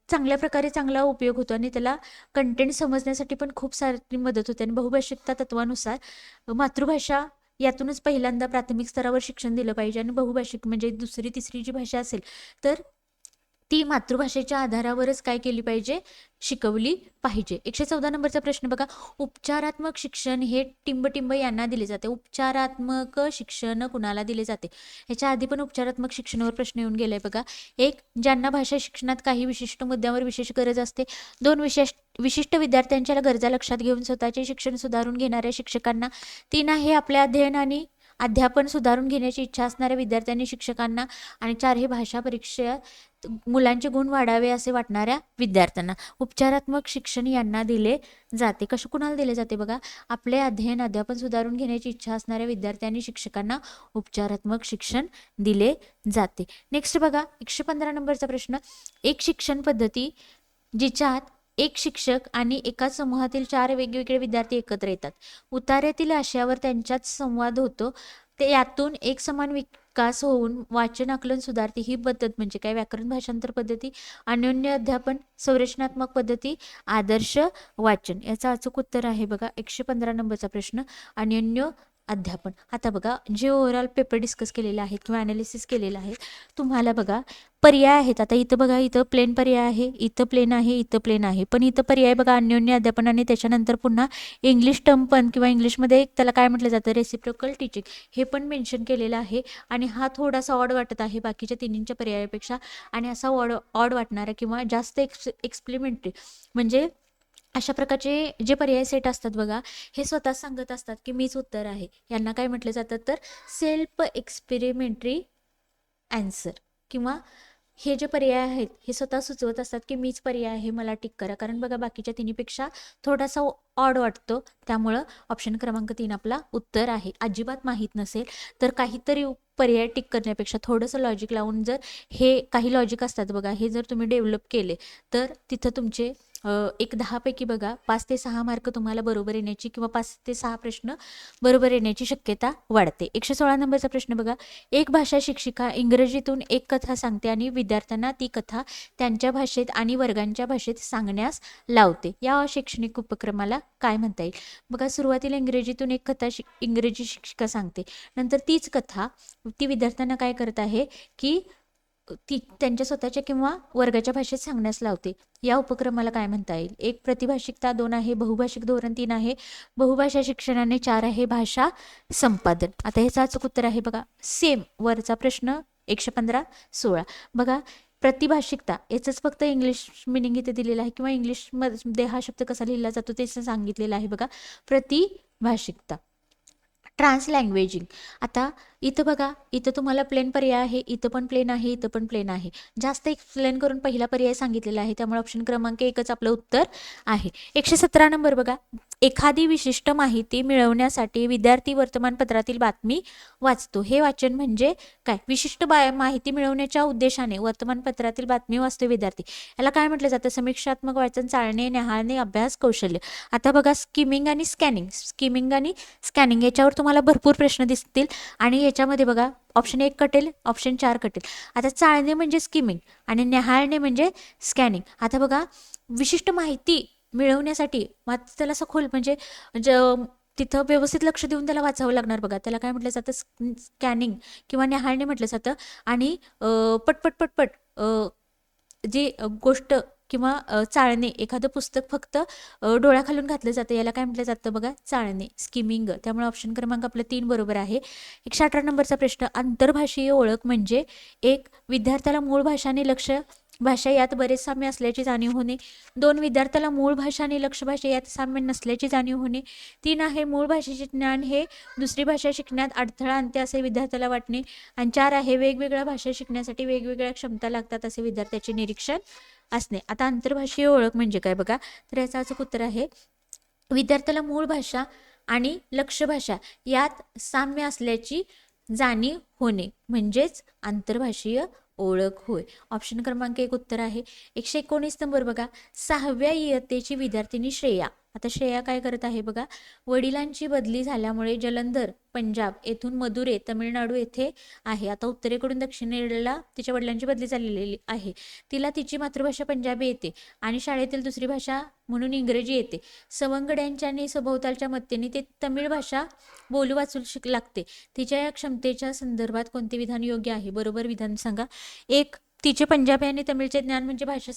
चांगल्या प्रकारे चांगला उपयोग होतो आणि त्याला कंटेंट समजण्यासाठी पण खूप सारी मदत होते. आणि बहुभाषिकता तत्वानुसार मातृभाषा यातूनच पहिल्यांदा प्राथमिक स्तरावर शिक्षण दिलं पाहिजे आणि बहुभाषिक म्हणजे दुसरी तिसरी जी भाषा असेल तर ती मातृभाषेच्या आधारावरच काय केली पाहिजे, शिकवली पाहिजे. 114 नंबरचा प्रश्न बघा, उपचारात्मक शिक्षण हे टिंब यांना दिले जाते. उपचारात्मक शिक्षण कुणाला दिले जाते? ह्याच्या आधी पण उपचारात्मक शिक्षणावर प्रश्न येऊन गेलाय बघा. एक, ज्यांना भाषा शिक्षणात काही विशिष्ट मुद्द्यावर विशेष गरज असते. दोन, विशिष्ट विद्यार्थ्यांच्या गरजा लक्षात घेऊन स्वतःचे शिक्षण सुधारून घेणाऱ्या शिक्षकांना. तीन आहे, आपले अध्ययन आणि अध्यापन सुधारून घेण्याची इच्छा असणाऱ्या विद्यार्थ्यांनी शिक्षकांना. आणि चार, हे भाषा परीक्षेत मुलांचे गुण वाढावे असे वाटणाऱ्या विद्यार्थ्यांना. उपचारात्मक शिक्षण यांना दिले जाते. कसं कुणाला दिले जाते बघा, आपले अध्ययन अध्यापन सुधारून घेण्याची इच्छा असणाऱ्या विद्यार्थ्यांनी शिक्षकांना उपचारात्मक शिक्षण दिले जाते. नेक्स्ट बघा, 115 नंबरचा प्रश्न, एक शिक्षण पद्धती जिच्यात एक शिक्षक आणि एकाच समूहातील 4 वेगवेगळे विद्यार्थी एकत्र येतात. उतार्यातील आशयावर त्यांच्यात संवाद होतो. ते यातून एक समान विकास होऊन वाचन आकलन सुधारते. ही पद्धत म्हणजे काय? व्याकरण भाषांतर पद्धती, अन्योन्य अध्यापन, संरचनात्मक पद्धती, आदर्श वाचन. याचं अचूक उत्तर आहे बघा 115 नंबरचा प्रश्न, अन्योन्य अध्यापन. आता बघा, जे ओव्हरऑल पेपर डिस्कस केलेला आहे किंवा ॲनालिसिस केलेला आहे, तुम्हाला बघा पर्याय आहेत. आता इथं बघा, इथं प्लेन पर्याय आहे, इथं प्लेन आहे, इथं प्लेन आहे, पण इथं पर्याय बघा अन्योन्य अध्यापन आणि त्याच्यानंतर पुन्हा इंग्लिश टर्म पण किंवा इंग्लिशमध्ये त्याला काय म्हटलं जातं, रेसिप्रोकल टीचिंग, हे पण मेन्शन केलेलं आहे. आणि हा थोडासा ऑड वाटत आहे बाकीच्या तिन्हींच्या पर्यायापेक्षा. आणि असा ऑड वाटणारा किंवा जास्त एक्सप्लिमेंटरी म्हणजे अशा प्रकारचे जे पर्याय सेट असतात बघा, हे स्वतः सांगत असतात की मीच उत्तर आहे. यांना काय म्हटलं जातं तर सेल्फ एक्सपेरिमेंटरी ॲन्सर. किंवा हे जे पर्याय आहेत हे स्वतः सुचवत असतात की मीच पर्याय आहे, मला टिक करा. कारण बघा बाकीच्या तिन्हीपेक्षा थोडासा ऑड वाटतो, त्यामुळं ऑप्शन क्रमांक 3 आपला उत्तर आहे. अजिबात माहीत नसेल तर काहीतरी पर्याय टिक करण्यापेक्षा थोडंसं लॉजिक लावून, जर हे काही लॉजिक असतात बघा, हे जर तुम्ही डेव्हलप केले तर तिथं तुमचे एक 10 पैकी बघा 5 ते 6 मार्क तुम्हाला बरोबर येण्याची किंवा 5 ते 6 प्रश्न बरोबर येण्याची शक्यता वाढते. 116 नंबरचा प्रश्न बघा, एक भाषा शिक्षिका इंग्रजीतून एक कथा सांगते आणि विद्यार्थ्यांना ती कथा त्यांच्या भाषेत आणि वर्गांच्या भाषेत सांगण्यास लावते. या शैक्षणिक उपक्रमाला काय म्हणता येईल? बघा, सुरुवातीला इंग्रजीतून एक कथा इंग्रजी शिक्षिका सांगते, नंतर तीच कथा ती विद्यार्थ्यांना काय करत आहे की ती त्यांच्या स्वतःच्या किंवा वर्गाच्या भाषेत सांगण्यास लावते. या उपक्रमाला काय म्हणता येईल? एक, प्रतिभाषिकता. 2 आहे बहुभाषिक धोरण. 3 आहे बहुभाषा शिक्षण. आणि 4 आहे भाषा संपादन. आता ह्याचं अचूक उत्तर आहे बघा सेम वरचा प्रश्न 115-16. बघा, प्रतिभाषिकता याचंच फक्त इंग्लिश मिनिंग इथे दिलेलं आहे किंवा इंग्लिशमध्ये हा शब्द कसा लिहिला जातो ते सांगितलेलं आहे बघा, प्रतिभाषिकता. ट्रान्सलँग्वेजिंग. आता इथं बघा, इथं तुम्हाला प्लेन पर्याय आहे, इथं पण प्लेन आहे, इथं पण प्लेन आहे. जास्त एक्सप्लेन करून पहिला पर्याय सांगितलेला आहे, त्यामुळे ऑप्शन क्रमांक 1च आपलं उत्तर आहे. 117 नंबर बघा, एखादी विशिष्ट माहिती मिळवण्यासाठी विद्यार्थी वर्तमानपत्रातील बातमी वाचतो. हे वाचन म्हणजे काय? विशिष्ट माहिती मिळवण्याच्या उद्देशाने वर्तमानपत्रातील बातमी वाचतो विद्यार्थी. याला काय म्हटलं जातं? समीक्षात्मक वाचन, चाळणे, न्याहाळणे, अभ्यास, कौशल्य. आता बघा, स्किमिंग आणि स्कॅनिंग याच्यावर तुम्हाला भरपूर प्रश्न दिसतील आणि याच्यामध्ये बघा ऑप्शन 1 कटेल, ऑप्शन 4 कटेल. आता चाळणे म्हणजे स्किमिंग आणि न्याहाळणे म्हणजे स्कॅनिंग. आता बघा, विशिष्ट माहिती मिळवण्यासाठी मात्र त्याला सखोल म्हणजे तिथं व्यवस्थित लक्ष देऊन त्याला वाचावं लागणार बघा. त्याला काय म्हटलं जातं? स्कॅनिंग किंवा न्याहाळणे म्हटलं जातं. आणि पटपट जी गोष्ट किंवा चाळणे, एखादं पुस्तक फक्त डोळ्याखालून घातलं जातं, याला काय म्हटलं जातं बघा? चाळणे, स्किमिंग. त्यामुळे ऑप्शन क्रमांक आपलं 3 बरोबर आहे. 118 नंबरचा प्रश्न, आंतरभाषीय ओळख म्हणजे एक, विद्यार्थ्याला मूळ भाषा आणि लक्ष्य भाषा यात बरेच साम्य असल्याची जाणीव होणे. 2, विद्यार्थ्याला मूळ भाषा आणि लक्ष्य भाषा यात साम्य नसल्याची जाणीव होणे. 3 आहे, मूळ भाषेचे ज्ञान हे दुसरी भाषा शिकण्यात अडथळा आणते असे विद्यार्थ्याला वाटणे. आणि 4 आहे, वेगवेगळ्या भाषा शिकण्यासाठी वेगवेगळ्या क्षमता लागतात असे विद्यार्थ्याचे निरीक्षण असणे. आता आंतरभाषीय ओळख म्हणजे काय बघा, तर याचं अचूक उत्तर आहे, विद्यार्थ्याला मूळ भाषा आणि लक्ष्य भाषा यात साम्य असल्याची जाणीव होणे म्हणजेच आंतरभाषीय ओळख होय. ऑप्शन क्रमांक 1 उत्तर आहे. 119 नंबर बघा, 6व्या इयत्तेची विद्यार्थिनी श्रेया आता श्रेया काय करत आहे बघा, वडिलांची बदली झाल्यामुळे जलंधर पंजाब येथून मदुरे तामिळनाडू येथे आहे. आता उत्तरेकडून दक्षिणेला तिच्या वडिलांची बदली झालेली आहे. तिला तिची मातृभाषा पंजाबी येते आणि शाळेतील दुसरी भाषा म्हणून इंग्रजी येते. सवंगड्यांच्या आणि सभोवतालच्या मत्तेने ते तमिळ भाषा बोलू वाचू लागते. तिच्या या क्षमतेच्या संदर्भात कोणते विधान योग्य आहे? बरोबर विधान सांगा. एक, तिचे पंजाबी आणि तमिळचे ज्ञान म्हणजे भाषा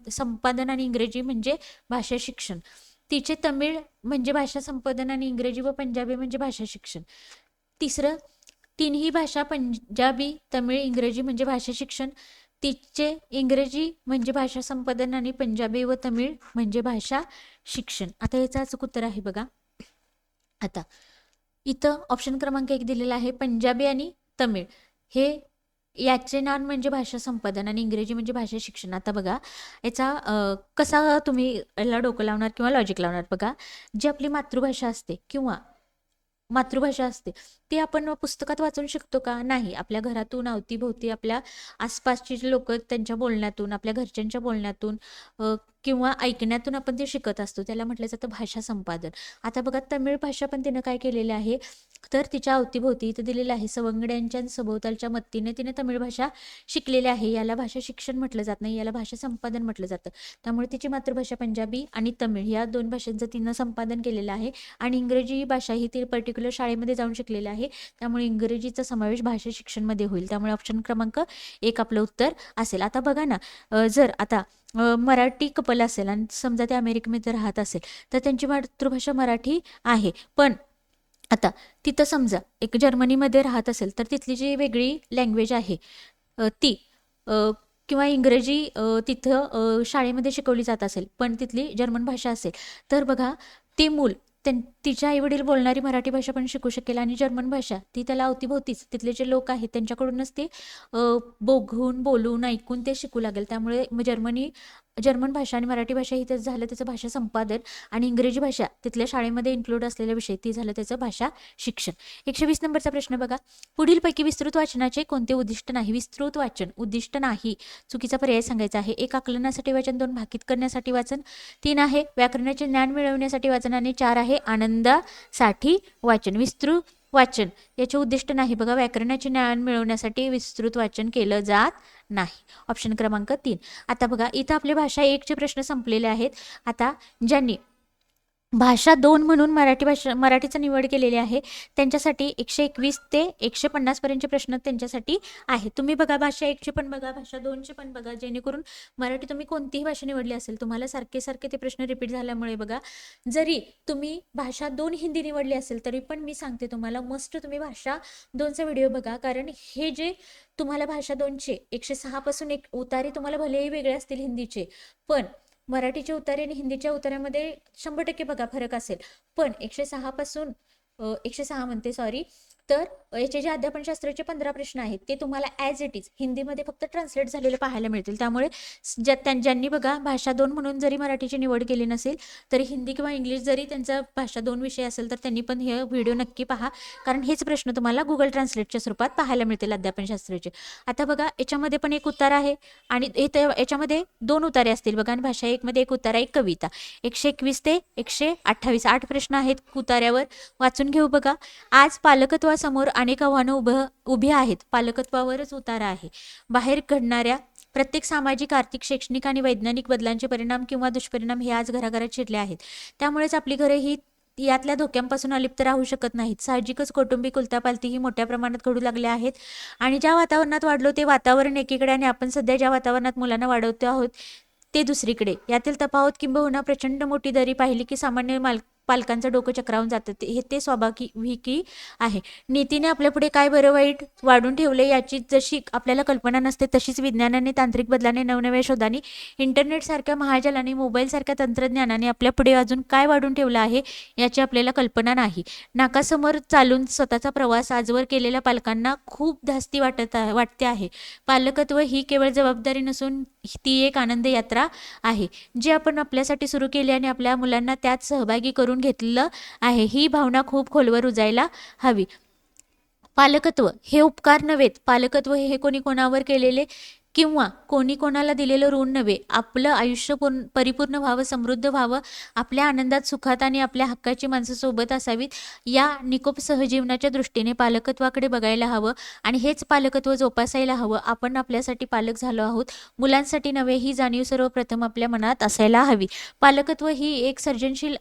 संपादन आणि इंग्रजी म्हणजे भाषा शिक्षण. तिचे तमिळ म्हणजे भाषा संपादन आणि इंग्रजी व पंजाबी म्हणजे भाषा शिक्षण. तिसरं, तिन्ही भाषा पंजाबी तमिळ इंग्रजी म्हणजे भाषा शिक्षण. तिचे इंग्रजी म्हणजे भाषा संपादन आणि पंजाबी व तमिळ म्हणजे भाषा शिक्षण. आता याचं अचूक उत्तर आहे बघा. आता इथं ऑप्शन क्रमांक 1 दिलेला आहे, पंजाबी आणि तमिळ हे याचे ज्ञान म्हणजे भाषा संपादन आणि इंग्रजी म्हणजे भाषा शिक्षण. आता बघा याचा कसा तुम्ही याला डोकं लावणार किंवा लॉजिक लावणार बघा. जी आपली मातृभाषा असते किंवा मातृभाषा असते ती आपण पुस्तकात वाचून शिकतो का? नाही. आपल्या घरातून अवतीभोवती आपल्या आसपासची जी लोक त्यांच्या बोलण्यातून, आपल्या घरच्यांच्या बोलण्यातून किंवा ऐकण्यातून आपण ते शिकत असतो. त्याला म्हटलं जातं भाषा संपादन. आता बघा तमिळ भाषा पण तिनं काय केलेली आहे, तर तिच्या अवतीभोवती इथं दिलेलं आहे सवंगड्यांच्या सभोवतालच्या मत्तीने तिने तमिळ भाषा शिकलेली आहे. याला भाषा शिक्षण म्हटलं जात नाही, याला भाषा संपादन म्हटलं जातं. त्यामुळे तिची मातृभाषा पंजाबी आणि तमिळ या 2 भाषांचं तिनं संपादन केलेलं आहे आणि इंग्रजी भाषा ही ती पर्टिक्युलर शाळेमध्ये जाऊन शिकलेली आहे. त्यामुळे इंग्रजीचा समावेश भाषा शिक्षणमध्ये होईल. त्यामुळे ऑप्शन क्रमांक 1 आपलं उत्तर असेल. आता बघा ना, जर आता मराठी कपल असेल आणि समजा ते अमेरिकेमध्ये राहत असेल तर त्यांची मातृभाषा मराठी आहे, पण आता तिथं समजा एक जर्मनीमध्ये राहत असेल तर तिथली जी वेगळी लँग्वेज आहे ती किंवा इंग्रजी तिथं शाळेमध्ये शिकवली जात असेल पण तिथली जर्मन भाषा असेल तर बघा ते मूल तिच्या आईवडील बोलणारी मराठी भाषा पण शिकू शकेल आणि जर्मन भाषा ती त्याला अवतीभोवतीच तिथले जे लोक आहेत त्यांच्याकडूनच ते बघून बोलून ऐकून ते शिकू लागेल. त्यामुळे जर्मन भाषा आणि मराठी भाषा ही त्याचं झालं त्याचं भाषा संपादन आणि इंग्रजी भाषा तिथल्या शाळेमध्ये इन्क्लूड असलेला विषय ती झालं त्याचं भाषा शिक्षण. 120 नंबरचा प्रश्न बघा, पुढीलपैकी विस्तृत वाचनाचे कोणते उद्दिष्ट नाही? विस्तृत वाचन उद्दिष्ट नाही, चुकीचा पर्याय सांगायचा आहे. 1 आकलनासाठी वाचन, 2 भाकीत करण्यासाठी वाचन, 3 आहे व्याकरणाचे ज्ञान मिळवण्यासाठी वाचन आणि 4 आहे आनंदासाठी वाचन. विस्तृत वाचन याचे उद्दिष्ट नाही बघा, व्याकरणाचे ज्ञान मिळवण्यासाठी विस्तृत वाचन केलं जात नाही. ऑप्शन क्रमांक 3. आता बघा इथं आपले भाषा 1 चे प्रश्न संपलेले आहेत. आता ज्यांनी भाषा 2 म्हणून मराठीचा निवड केलेली आहे त्यांच्यासाठी 121 ते 150 पर्यंतचे प्रश्न त्यांच्यासाठी आहे. तुम्ही बघा भाषा 1 चे पण बघा, भाषा 2 चे पण बघा, जेणेकरून मराठी तुम्ही कोणतीही भाषा निवडली असेल तुम्हाला सारखे ते प्रश्न रिपीट झाल्यामुळे बघा जरी तुम्ही भाषा 2 हिंदी निवडली असेल तरी पण मी सांगते तुम्हाला मस्ट तुम्ही भाषा 2चा व्हिडिओ बघा, कारण हे जे तुम्हाला भाषा 2चे 106 पासून एक उतारे तुम्हाला भलेही वेगळे असतील हिंदीचे, पण मराठीच्या उतारे आणि हिंदीच्या उतार्यामध्ये 100% बघा फरक असेल. पण 106 पासून 106 म्हणते सॉरी, तर याचे जे अध्यापनशास्त्राचे 15 प्रश्न आहेत ते तुम्हाला ॲज इट इज हिंदीमध्ये फक्त ट्रान्सलेट झालेले पाहायला मिळतील. त्यामुळे ज्यांनी बघा भाषा 2 म्हणून जरी मराठीची निवड केली नसेल तरी हिंदी किंवा इंग्लिश जरी त्यांचा भाषा 2 विषय असेल तर त्यांनी पण हे व्हिडिओ नक्की पहा, कारण हेच प्रश्न तुम्हाला गुगल ट्रान्सलेटच्या स्वरूपात पाहायला मिळतील अध्यापनशास्त्राचे. आता बघा याच्यामध्ये पण एक उतार आहे आणि याच्यामध्ये 2 उतारे असतील बघा, आणि भाषा 1 मध्ये एक उतारा एक कविता. 121 ते 128 8 प्रश्न आहेत उतार्यावर, वाचून घेऊ बघा. आज पालकत्वासमोर अनेक आव्हानं उभी आहेत, पालकत्वावरच उतारा आहे. बाहेर घडणाऱ्या प्रत्येक सामाजिक, आर्थिक, शैक्षणिक आणि वैज्ञानिक बदलांचे परिणाम किंवा दुष्परिणाम हे आज घराघरात शिरले आहेत. त्यामुळेच आपली घरे ही यातल्या धोक्यांपासून अलिप्त राहू शकत नाहीत. साहजिकच कौटुंबिक उलथापालथी ही मोठ्या प्रमाणात घडू लागल्या आहेत आणि ज्या वातावरणात वाढलो ते वातावरण एकीकडे आणि आपण सध्या ज्या वातावरणात मुलांना वाढवतो आहोत ते दुसरीकडे. यातील तफावत किंबहुना प्रचंड मोठी दरी पाहिली की सामान्य पालकांचं डोकं चक्रावून जातं. ते स्वाभाविक आहे. नीतीने आपल्या पुढे काय बरं वाईट वाढून ठेवले याची जशी आपल्याला कल्पना नसते तशीच विज्ञानाने, तांत्रिक बदलाने, नवनव्या शोधाने, इंटरनेट सारख्या महाजालाने, मोबाईल सारख्या तंत्रज्ञानाने आपल्या पुढे अजून काय वाढून ठेवलं आहे याची आपल्याला कल्पना नाही. नाकासमोर चालून स्वतःचा प्रवास आजवर केलेल्या पालकांना खूप धास्ती वाटते आहे. पालकत्व ही केवळ जबाबदारी नसून ती एक आनंद यात्रा आहे जी आपण आपल्यासाठी सुरू केली आणि आपल्या मुलांना त्यात सहभागी करून घेतलं आहे. ही भावना खूप खोलवर रुजायला हवी. पालकत्व हे उपकार नव्हेत. पालकत्व हे कोणी कोणावर केलेले किंवा कोणी कोणाला दिलेलं ऋण नव्हे, आपलं आयुष्य परिपूर्ण व्हावं, समृद्ध व्हावं, आपल्या आनंदात सुखात आणि आपल्या हक्काची माणसं सोबत असावीत, या निकोप सहजीवनाच्या दृष्टीने पालकत्वाकडे बघायला हवं आणि हेच पालकत्व जोपासायला हवं. आपण आपल्यासाठी पालक झालो आहोत, मुलांसाठी नव्हे, ही जाणीव सर्वप्रथम आपल्या मनात असायला हवी. पालकत्व ही एक सर्जनशील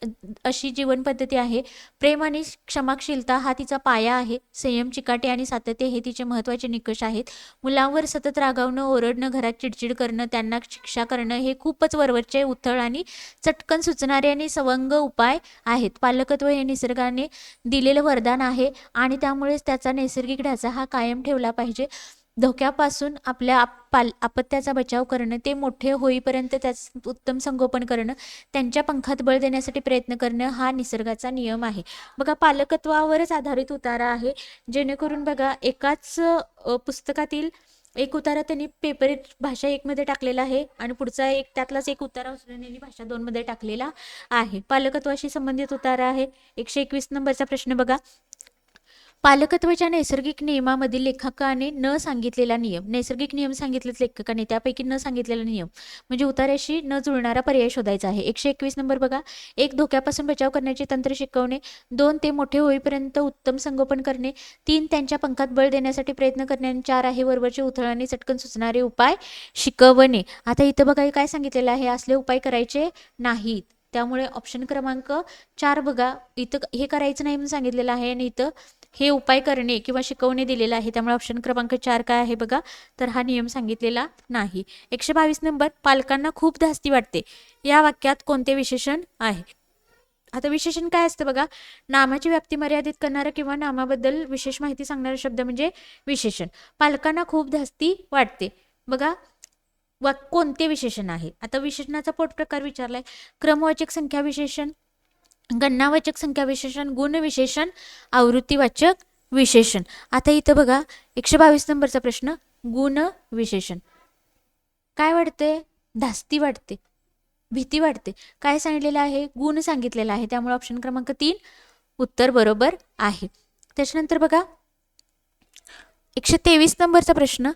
अशी जीवन पद्धती आहे. प्रेम आणि क्षमाशीलता हा तिचा पाया आहे. संयम, चिकाटी आणि सातत्य हे तिचे महत्त्वाचे निकष आहेत. मुलांवर सतत रागावणं, ओरडणं, घरात चिडचिड करणं, त्यांना शिक्षा करणं हे खूपच वरवरचे, उथळ आणि चटकन सुचणारे आणि सवंग उपाय आहेत. पालकत्व हे निसर्गाने दिलेलं वरदान आहे आणि त्यामुळेच त्याचा नैसर्गिक ढाचा हा कायम ठेवला पाहिजे. धोक्यापासून आपल्या अपत्याचा बचाव करणं, ते मोठे होईपर्यंत त्याचं उत्तम संगोपन करणं, त्यांच्या पंखात बळ देण्यासाठी प्रयत्न करणं हा निसर्गाचा नियम आहे. बघा, पालकत्वावरच आधारित उतारा आहे, जेणेकरून बघा एकाच पुस्तकातील एक उतारा त्यांनी पेपर भाषा 1 मध्ये टाकलेला आहे आणि पुढचा एक त्यातलाच एक उतारा उचलून यांनी भाषा 2 मध्ये टाकलेला आहे. पालकत्वाशी संबंधित उतारा आहे. 121 नंबरचा प्रश्न बघा. पालकत्वाच्या नैसर्गिक नियमामधील लेखकाने न सांगितलेला नियम. नैसर्गिक नियम सांगितलेत लेखकाने, त्यापैकी न सांगितलेला नियम म्हणजे उतार्याशी न जुळणारा पर्याय शोधायचा आहे. 121 नंबर बघा. 1. धोक्यापासून बचाव करण्याचे तंत्र शिकवणे. 2. ते मोठे होईपर्यंत उत्तम संगोपन करणे. 3. त्यांच्या पंखात बळ देण्यासाठी प्रयत्न करणे. आणि 4 आहे वरवरचे उथळ आणि चटकन सुचणारे उपाय शिकवणे. आता इथं बघा काय सांगितलेलं आहे, असले उपाय करायचे नाहीत. त्यामुळे ऑप्शन क्रमांक 4 बघा, इथं हे करायचं नाही म्हणून सांगितलेलं आहे आणि इथं हे उपाय करणे किंवा शिकवणे दिलेलं आहे. त्यामुळे ऑप्शन क्रमांक 4 काय आहे बघा, तर हा नियम सांगितलेला नाही. 122 नंबर. पालकांना खूप धास्ती वाटते, या वाक्यात कोणते विशेषण आहे? आता विशेषण काय असतं बघा, नामाची व्याप्ती मर्यादित करणारं किंवा नामाबद्दल विशेष माहिती सांगणारा शब्द म्हणजे विशेषण. पालकांना खूप धास्ती वाटते, बघा कोणते विशेषण आहे? आता विशेषणाचा पोटप्रकार विचारलाय. क्रमवाचक संख्या विशेषण, गणनावाचक संख्या विशेषण, गुणविशेषण, आवृत्तीवाचक विशेषण. आता इथं बघा 122 नंबरचा प्रश्न, गुण विशेषण. काय वाटते? धास्ती वाटते, भीती वाटते. काय सांगितलेलं आहे? गुण सांगितलेला आहे. त्यामुळे ऑप्शन क्रमांक 3 उत्तर बरोबर आहे. त्याच्यानंतर बघा 123 नंबरचा प्रश्न,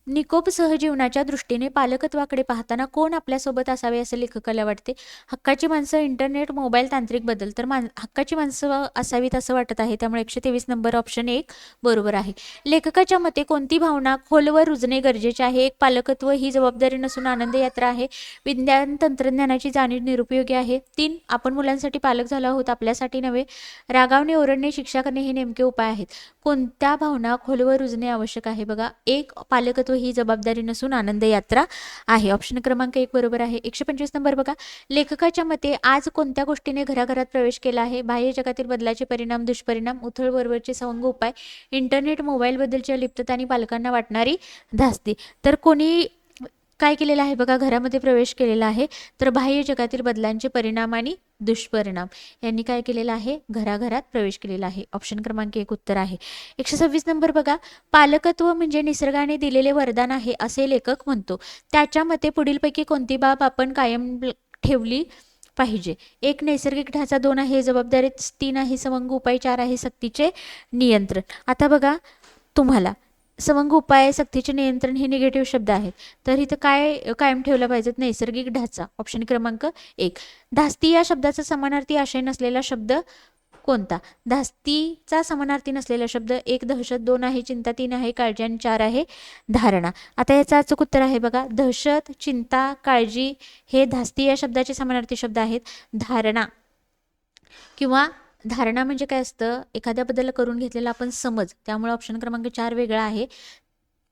निकोप सहजीवनाच्या दृष्टीने पालकत्वाकडे पाहताना कोण आपल्यासोबत असावे असे लेखकाला वाटते? हक्काची माणसं, इंटरनेट, मोबाईल, तांत्रिक बदल. तर हक्काची माणसं असावीत असं वाटत आहे. त्यामुळे 123 नंबर ऑप्शन 1 बरोबर आहे. लेखकाच्या मते कोणती भावना खोलवर रुजणे गरजेचे आहे? 1. पालकत्व ही जबाबदारी नसून आनंद यात्रा आहे. विज्ञान तंत्रज्ञानाची जाणीव निरुपयोगी आहे. 3. आपण मुलांसाठी पालक झालो आहोत, आपल्यासाठी नव्हे. रागावणे, ओरडणे, शिक्षा करणे हे नेमके उपाय आहेत. कोणत्या भावना खोलवर रुजणे आवश्यक आहे? बघा 1. पालकत्व ही जबाबदारी नसून आनंद यात्रा आहे. ऑप्शन क्रमांक 1 बरोबर आहे. 125 नंबर बघा. लेखकाच्या मते आज कोणत्या गोष्टीने घराघरात प्रवेश केला आहे? बाह्य जगातील बदलाचे परिणाम, दुष्परिणाम, उथळ वरवरचे सवंग उपाय, इंटरनेट, मोबाईल बद्दलची अलिप्तता आणि पालकांना वाटणारी धास्ती. तर कोणी काय केलेलं आहे बघा, घरामध्ये प्रवेश केलेला आहे. तर बाह्य जगातील बदलांचे परिणाम आणि दुष्परिणाम यांनी काय केलेलं आहे? घराघरात प्रवेश केलेला आहे. ऑप्शन क्रमांक 1 उत्तर आहे. 126 नंबर बघा. पालकत्व म्हणजे निसर्गाने दिलेले वरदान आहे असे लेखक म्हणतो. त्याच्या मते पुढीलपैकी कोणती बाब आपण कायम ठेवली पाहिजे? 1. नैसर्गिक ढाचा. 2 आहे जबाबदारी. 3 आहे सवंग उपाय. 4 आहे सक्तीचे नियंत्रण. आता बघा, तुम्हाला सवंग उपाय, सक्तीचे नियंत्रण हे निगेटिव्ह शब्द आहेत. तर इथं काय कायम ठेवलं पाहिजेत? नैसर्गिक ढाचा. ऑप्शन क्रमांक 1. धास्ती या शब्दाचा समानार्थी आशय नसलेला शब्द कोणता? धास्तीचा समानार्थी नसलेला शब्द 1. दहशत. 2 आहे चिंता. 3 आहे काळजी आणि 4 आहे धारणा. आता याचं अचूक उत्तर आहे बघा, दहशत, चिंता, काळजी हे धास्ती या शब्दाचे समानार्थी शब्द आहेत. धारणा किंवा धारणा म्हणजे काय असतं? एखाद्याबद्दल करून घेतलेला आपण समज. त्यामुळे ऑप्शन क्रमांक 4 वेगळा आहे.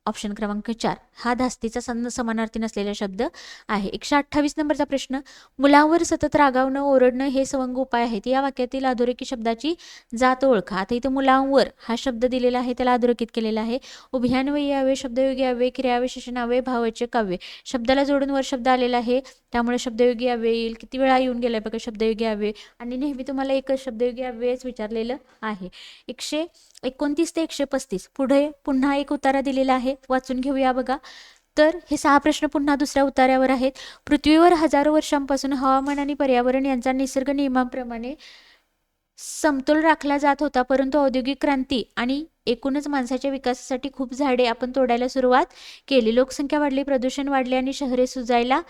ऑप्शन क्रमांक 4 हा धास्तीचा समानार्थी नसलेला शब्द आहे. 128 नंबरचा प्रश्न, मुलांवर सतत रागावणं, ओरडणं हे सवंग उपाय आहेत. या वाक्यातील अधोरेखित शब्दाची जात ओळखा. आता इथं मुलांवर हा शब्द दिलेला आहे, त्याला अधोरेखित केलेला आहे. उभयान्वयी अव्यय, शब्दयोगी अव्यय, क्रियाविशेषण अव्यय, भाववाचक अव्यय. शब्दाला जोडून वर शब्द आलेला आहे, त्यामुळे शब्दयोगी अव्यय येईल. किती वेळा येऊन गेलाय बघा शब्दयोगी अव्यय, आणि नेहमी तुम्हाला एकच शब्दयोगी अव्ययच विचारलेलं आहे. 129 ते 135 पुढे पुन्हा एक उतारा दिलेला आहे, वाचून घेऊया बघा. तर हे 6 प्रश्न पुन्हा दुसऱ्या उतार्यावर आहेत. पृथ्वीवर हजारो वर्षांपासून हवामान आणि पर्यावरण यांचा निसर्ग नियमाप्रमाणे समतोल राखला जात होता, परंतु औद्योगिक क्रांती आणि एकूणच माणसाच्या विकासासाठी खूप झाडे आपण तोडायला सुरुवात केली. लोकसंख्या वाढली, प्रदूषण वाढले आणि शहरे सुजायला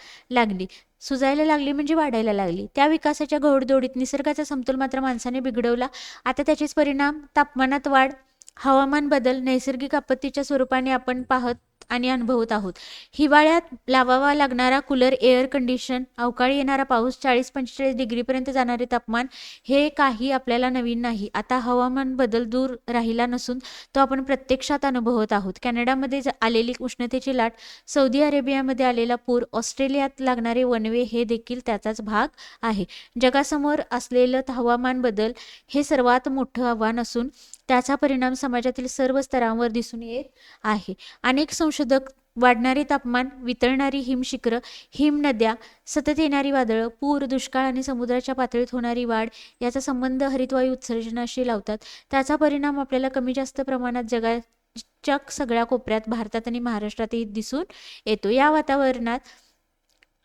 लागली म्हणजे वाढायला लागली. त्या विकासाच्या घोडदौडीत निसर्गाचा समतोल मात्र माणसाने बिघडवला. आता त्याचेच परिणाम तापमानात वाढ, हवामान बदल, नैसर्गिक आपत्तीच्या स्वरूपाने आपण पाहत आणि अनुभवत आहोत. हिवाळ्यात लावावा लागणारा कूलर, एअर कंडिशन, अवकाळी येणारा पाऊस, 40-45 डिग्रीपर्यंत जाणारे तापमान, हे काही आपल्याला नवीन नाही. आता हवामान बदल दूर राहिला नसून तो आपण प्रत्यक्षात अनुभवत आहोत. कॅनडामध्ये आलेली उष्णतेची लाट, सौदी अरेबियामध्ये आलेला पूर, ऑस्ट्रेलियात लागणारे वणवे हे देखील त्याचाच भाग आहे. जगासमोर असलेलं हवामान बदल हे सर्वात मोठं आव्हान असून त्याचा परिणाम समाजातील सर्व स्तरांवर दिसून येत आहे. अनेक संशोधक वाढणारे तापमान, वितळणारी हिमशिखरं, हिमनद्या, सतत येणारी वादळं, पूर, दुष्काळ आणि समुद्राच्या पातळीत होणारी वाढ याचा संबंध हरितवायू उत्सर्जनाशी लावतात. त्याचा परिणाम आपल्याला कमी जास्त प्रमाणात जगाच्या सगळ्या कोपऱ्यात, भारतात आणि महाराष्ट्रातही दिसून येतो.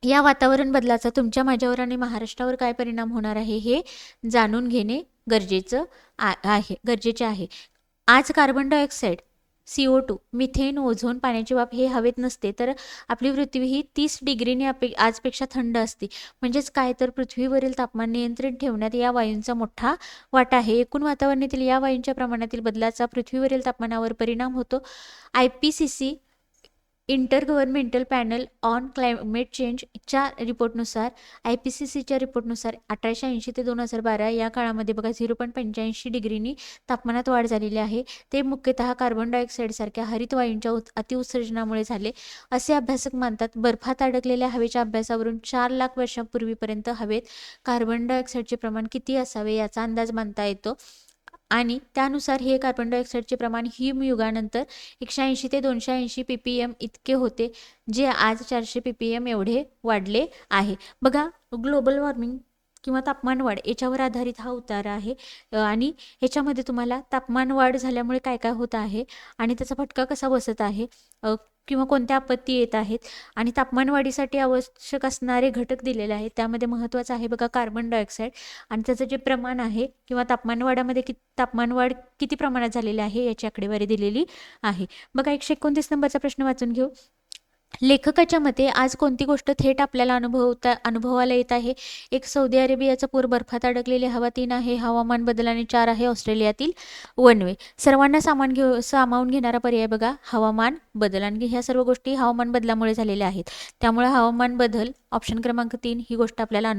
या वातावरण बदलाचा तुमच्या, माझ्यावर आणि महाराष्ट्रावर काय परिणाम होणार आहे हे जाणून घेणे गरजेचे आहे. आज carbon dioxide, CO2, methane, ozone, पाण्याची वाफ हे हवेत नसते तर आपली पृथ्वी ही 30 डिग्रीने आजपेक्षा थंड असते. म्हणजेच काय, तर पृथ्वीवरील तापमान नियंत्रित ठेवण्यात या वायूंचा मोठा वाटा आहे. एकूण वातावरणातील या वायूंच्या प्रमाणातील बदलाचा पृथ्वीवरील तापमानावर परिणाम होतो. IPCC intergovernmental panel on climate चेंजच्या रिपोर्टनुसार, IPCCच्या रिपोर्टनुसार 1880 ते 2012 या काळामध्ये बघा 0.85 डिग्रीनी तापमानात वाढ झालेली आहे. ते मुख्यतः कार्बन डायऑक्साईडसारख्या हरितवायूंच्या अतिउत्सर्जनामुळे झाले असे अभ्यासक मानतात. बर्फात अडकलेल्या हवेच्या अभ्यासावरून 4 लाख वर्षांपूर्वीपर्यंत हवेत कार्बन डायऑक्साईडचे प्रमाण किती असावे याचा अंदाज बांधता येतो आणि त्यानुसार हे कार्बन डायऑक्साईडचे प्रमाण हिमयुगानंतर 180 ते 280 ppm इतके होते, जे आज 400 ppm एवढे वाढले आहे. बघा, ग्लोबल वॉर्मिंग किंवा तापमान वाढ याच्यावर आधारित हा उतारा आहे आणि ह्याच्यामध्ये तुम्हाला तापमान वाढ झाल्यामुळे काय काय होत आहे आणि त्याचा फटका कसा बसत आहे किंवा कोणत्या आपत्ती येत आहेत आणि तापमान वाढीसाठी आवश्यक असणारे घटक दिलेले आहेत. त्यामध्ये महत्त्वाचं आहे बघा कार्बन डायऑक्साईड आणि त्याचं जे प्रमाण आहे किंवा तापमान वाढ किती प्रमाणात झालेली आहे याची आकडेवारी दिलेली आहे. बघा 129 नंबरचा प्रश्न वाचून घेऊ. लेखकाच्या मते आज कोणती गोष्ट थेट आपल्याला अनुभवाला येत आहे? 1 सौदी अरेबियाचा पूर, बर्फात अडकलेली हवा, 3 आहे हवामान बदल आणि 4 आहे ऑस्ट्रेलियातील वणवे. सर्वांना सामावून घेणारा पर्याय बघा हवामान बदल, आणि ह्या सर्व गोष्टी हवामान बदलामुळे झालेल्या आहेत. त्यामुळे हवामान बदल ऑप्शन क्रमांक 3 ही गोष्ट आपल्याला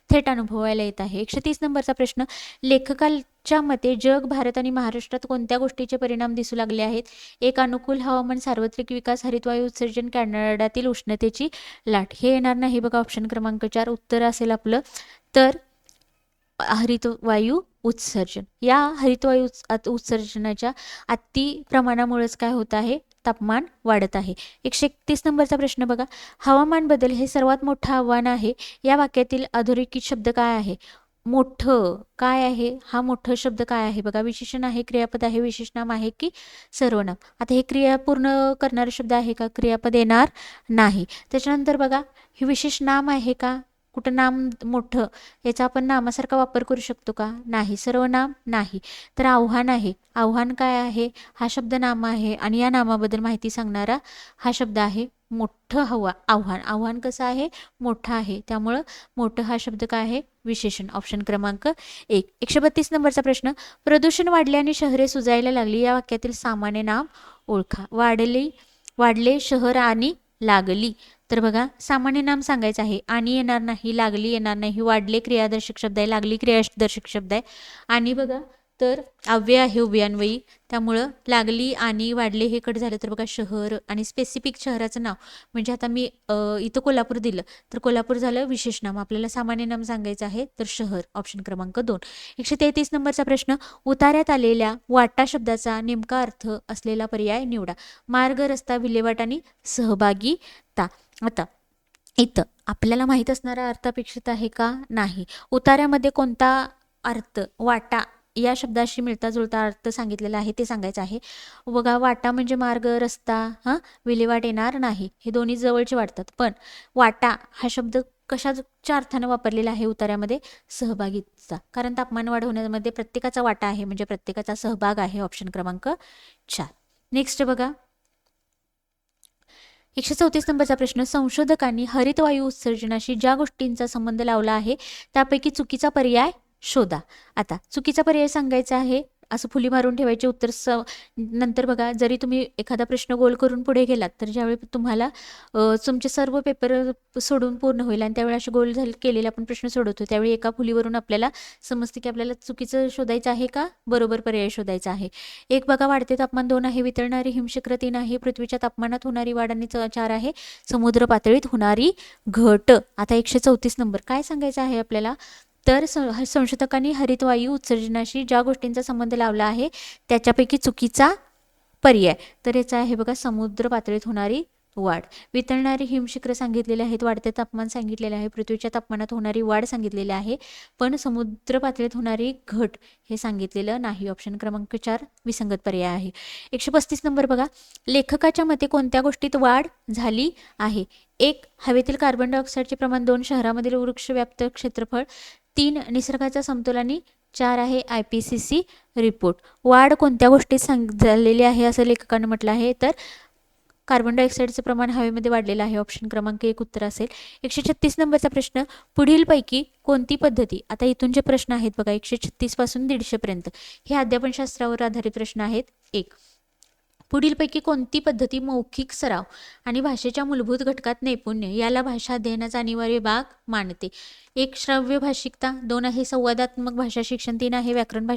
थेट अनुभवायला येत आहे. 130 नंबरचा प्रश्न, लेखकाच्या मते जग, भारत आणि महाराष्ट्रात कोणत्या गोष्टीचे परिणाम दिसू लागले आहेत? 1 अनुकूल हवामान, सार्वत्रिक विकास, हरितवायू उत्सर्जन, कॅनडातील उष्णतेची लाट. हे येणार नाही बघा ऑप्शन क्रमांक 4. उत्तर असेल आपलं तर हरितवायू उत्सर्जन. या हरितवायू उत्सर्जनाच्या अति प्रमाणामुळेच काय होत आहे, तापमान वाढत आहे. 131 नंबरचा प्रश्न बघा, हवामान बदल हे सर्वात मोठं आव्हान आहे. या वाक्यातील अधोरेखित शब्द काय आहे? मोठं काय आहे? हा मोठं शब्द काय आहे बघा? विशेषण आहे, क्रियापद आहे, विशेषनाम आहे की सर्वनाम? आता हे क्रिया पूर्ण करणारे शब्द आहे का? क्रियापद येणार नाही. त्याच्यानंतर बघा, हे विशेषनाम आहे का? कुठं नाम मोठं याचा आपण नामासारखा वापर करू शकतो का? नाही. सर्वनाम नाही. तर आव्हान आहे. आव्हान काय आहे? हा शब्द नाम आहे आणि या नामाबद्दल माहिती सांगणारा हा शब्द आहे मोठं आव्हान. आव्हान कसं आहे? मोठं आहे. त्यामुळं मोठं हा शब्द काय आहे? विशेषण. ऑप्शन क्रमांक 1. 132 नंबरचा प्रश्न, प्रदूषण वाढले आणि शहरे सुजायला लागली. या वाक्यातील सामान्य नाम ओळखा. वाढले, शहर आणि लागली. तर बघा, सामान्य नाम सांगायचं आहे. आणि येणार नाही, लागली येणार नाही. वाढले क्रियादर्शक शब्द आहे, लागली क्रियादर्शक शब्द आहे. आणि बघा तर अव्यय आहे उभयान्वयी, त्यामुळं लागली आणि वाढले हे कट झालं तर बघा शहर आणि स्पेसिफिक शहराचं नाव. म्हणजे आता मी इथं कोल्हापूर दिलं तर कोल्हापूर झालं विशेष नाम. आपल्याला सामान्य नाम सांगायचं आहे तर शहर. ऑप्शन क्रमांक 2. 133 नंबरचा प्रश्न, उतार्यात आलेल्या वाटा शब्दाचा नेमका अर्थ असलेला पर्याय निवडा. मार्ग, रस्ता, विल्हेवाट आणि सहभागीता. आता इथं आपल्याला माहीत असणारा अर्थ अपेक्षित आहे का? नाही. उतार्यामध्ये कोणता अर्थ? वाटा या शब्दाशी मिळता जुळता अर्थ सांगितलेला आहे ते सांगायचं आहे. बघा, वाटा म्हणजे मार्ग, रस्ता, विल्हेवाट येणार नाही, हे दोन्ही जवळचे वाटतात. पण वाटा हा शब्द कशाच्या अर्थानं वापरलेला आहे उतार्यामध्ये? सहभागीचा. कारण तापमान वाढ होण्यामध्ये प्रत्येकाचा वाटा आहे, म्हणजे प्रत्येकाचा सहभाग आहे. ऑप्शन क्रमांक 4. नेक्स्ट बघा, 134 नंबरचा प्रश्न. संशोधकांनी हरितवायू उत्सर्जनाशी ज्या गोष्टींचा संबंध लावला आहे त्यापैकी चुकीचा पर्याय शोधा. आता चुकीचा पर्याय सांगायचा आहे, असं फुली मारून ठेवायचे उत्तर. नंतर बघा, जरी तुम्ही एखादा प्रश्न गोल करून पुढे गेलात तर ज्यावेळी तुम्हाला तुमचे सर्व पेपर सोडून पूर्ण होईल आणि त्यावेळी असे गोल केलेले आपण प्रश्न सोडवतो, त्यावेळी एका फुलीवरून आपल्याला समजते की आपल्याला चुकीचं शोधायचं आहे का बरोबर पर्याय शोधायचा आहे. एक बघा, वाढते तापमान 2 आहे, वितळणारी हिमशिखरं 3 आहे, पृथ्वीच्या तापमानात होणारी वाढ आणि 4 आहे, समुद्र पातळीत होणारी घट. आता 134 नंबर काय सांगायचं आहे आपल्याला? तर संशोधकांनी हरितवायू उत्सर्जनाशी ज्या गोष्टींचा संबंध लावला आहे त्याच्यापैकी चुकीचा पर्याय, तर याचा आहे बघा, समुद्र पातळीत होणारी वाढ. वितळणारी हिमशिखरं सांगितलेले आहेत, वाढते तापमान सांगितलेले आहे, पृथ्वीच्या तापमानात होणारी वाढ सांगितलेली आहे, पण समुद्र पातळीत होणारी घट हे सांगितलेलं नाही. ऑप्शन क्रमांक 4 विसंगत पर्याय आहे. 135 नंबर बघा, लेखकाच्या मते कोणत्या गोष्टीत वाढ झाली आहे? 1 हवेतील कार्बन डायऑक्साईडचे प्रमाण, 2 शहरामधील वृक्षव्याप्त क्षेत्रफळ, 3 निसर्गाचा समतोल आणि 4 आहे IPCC रिपोर्ट. वाढ कोणत्या गोष्टीत झालेली आहे असं लेखकानं म्हटलं आहे? तर कार्बन डायऑक्साईडचं प्रमाण हवेमध्ये वाढलेलं आहे. ऑप्शन क्रमांक 1 उत्तर असेल. 136 नंबरचा प्रश्न. पुढीलपैकी कोणती पद्धती, आता इथून जे प्रश्न आहेत बघा 136 पासून 150 पर्यंत हे अध्यापनशास्त्रावर आधारित प्रश्न आहेत. 1 पुढीलपैकी कोणती पद्धती मौखिक सराव आणि भाषेच्या मूलभूत घटकात नैपुण्य याला भाषा अध्ययनाचा अनिवार्य भाग मानते? 1 श्राव्य भाषिकता, 2 आहे संवादात्मक भाषा शिक्षण, 3 आहे व्याकरण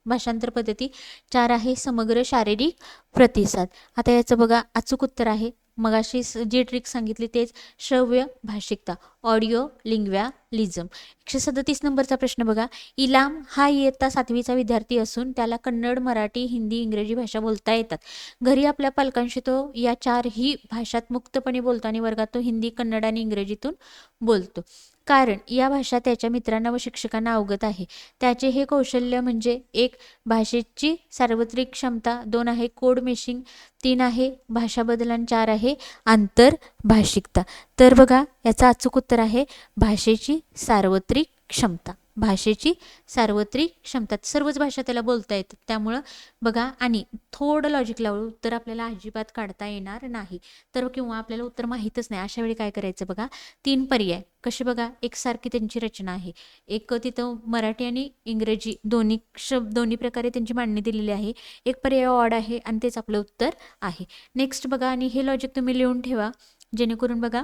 भाषांतर पद्धती, 4 आहे समग्र शारीरिक प्रतिसाद. आता याचं बघा अचूक उत्तर आहे, मगाशी जी ट्रिक सांगितली तेच, श्रव्य भाषिकता, ऑडिओ लिंग्व्यालिझम. 137 नंबरचा प्रश्न बघा. इलाम हा इयत्ता 7वीचा विद्यार्थी असून त्याला कन्नड, मराठी, हिंदी, इंग्रजी भाषा बोलता येतात. घरी आपल्या पालकांशी तो या 4ही भाषात मुक्तपणे बोलतो आणि वर्गात तो हिंदी, कन्नड आणि इंग्रजीतून बोलतो, कारण या भाषा त्याच्या मित्रांना व शिक्षकांना अवगत आहे. त्याचे हे कौशल्य म्हणजे 1 भाषेची सार्वत्रिक क्षमता, 2 आहे कोड मेशिंग, 3 आहे भाषा बदल आणि 4 आहे आंतरभाषिकता. तर बघा याचा अचूक उत्तर आहे भाषेची सार्वत्रिक क्षमता. भाषेची सार्वत्रिक क्षमता, सर्वच भाषा त्याला बोलता येतात. त्यामुळं बघा, आणि थोडं लॉजिक लावलं उत्तर आपल्याला अजिबात काढता येणार नाही. तर किंवा आपल्याला उत्तर माहीतच नाही, अशा वेळी काय करायचं बघा, 3 पर्याय कसे बघा, एकसारखी त्यांची रचना आहे, एक तिथं मराठी आणि इंग्रजी दोन्ही प्रकारे त्यांची मांडणी दिलेली आहे, एक पर्याय ऑड आहे आणि तेच आपलं उत्तर आहे. नेक्स्ट बघा, आणि हे लॉजिक तुम्ही लिहून ठेवा जेणेकरून बघा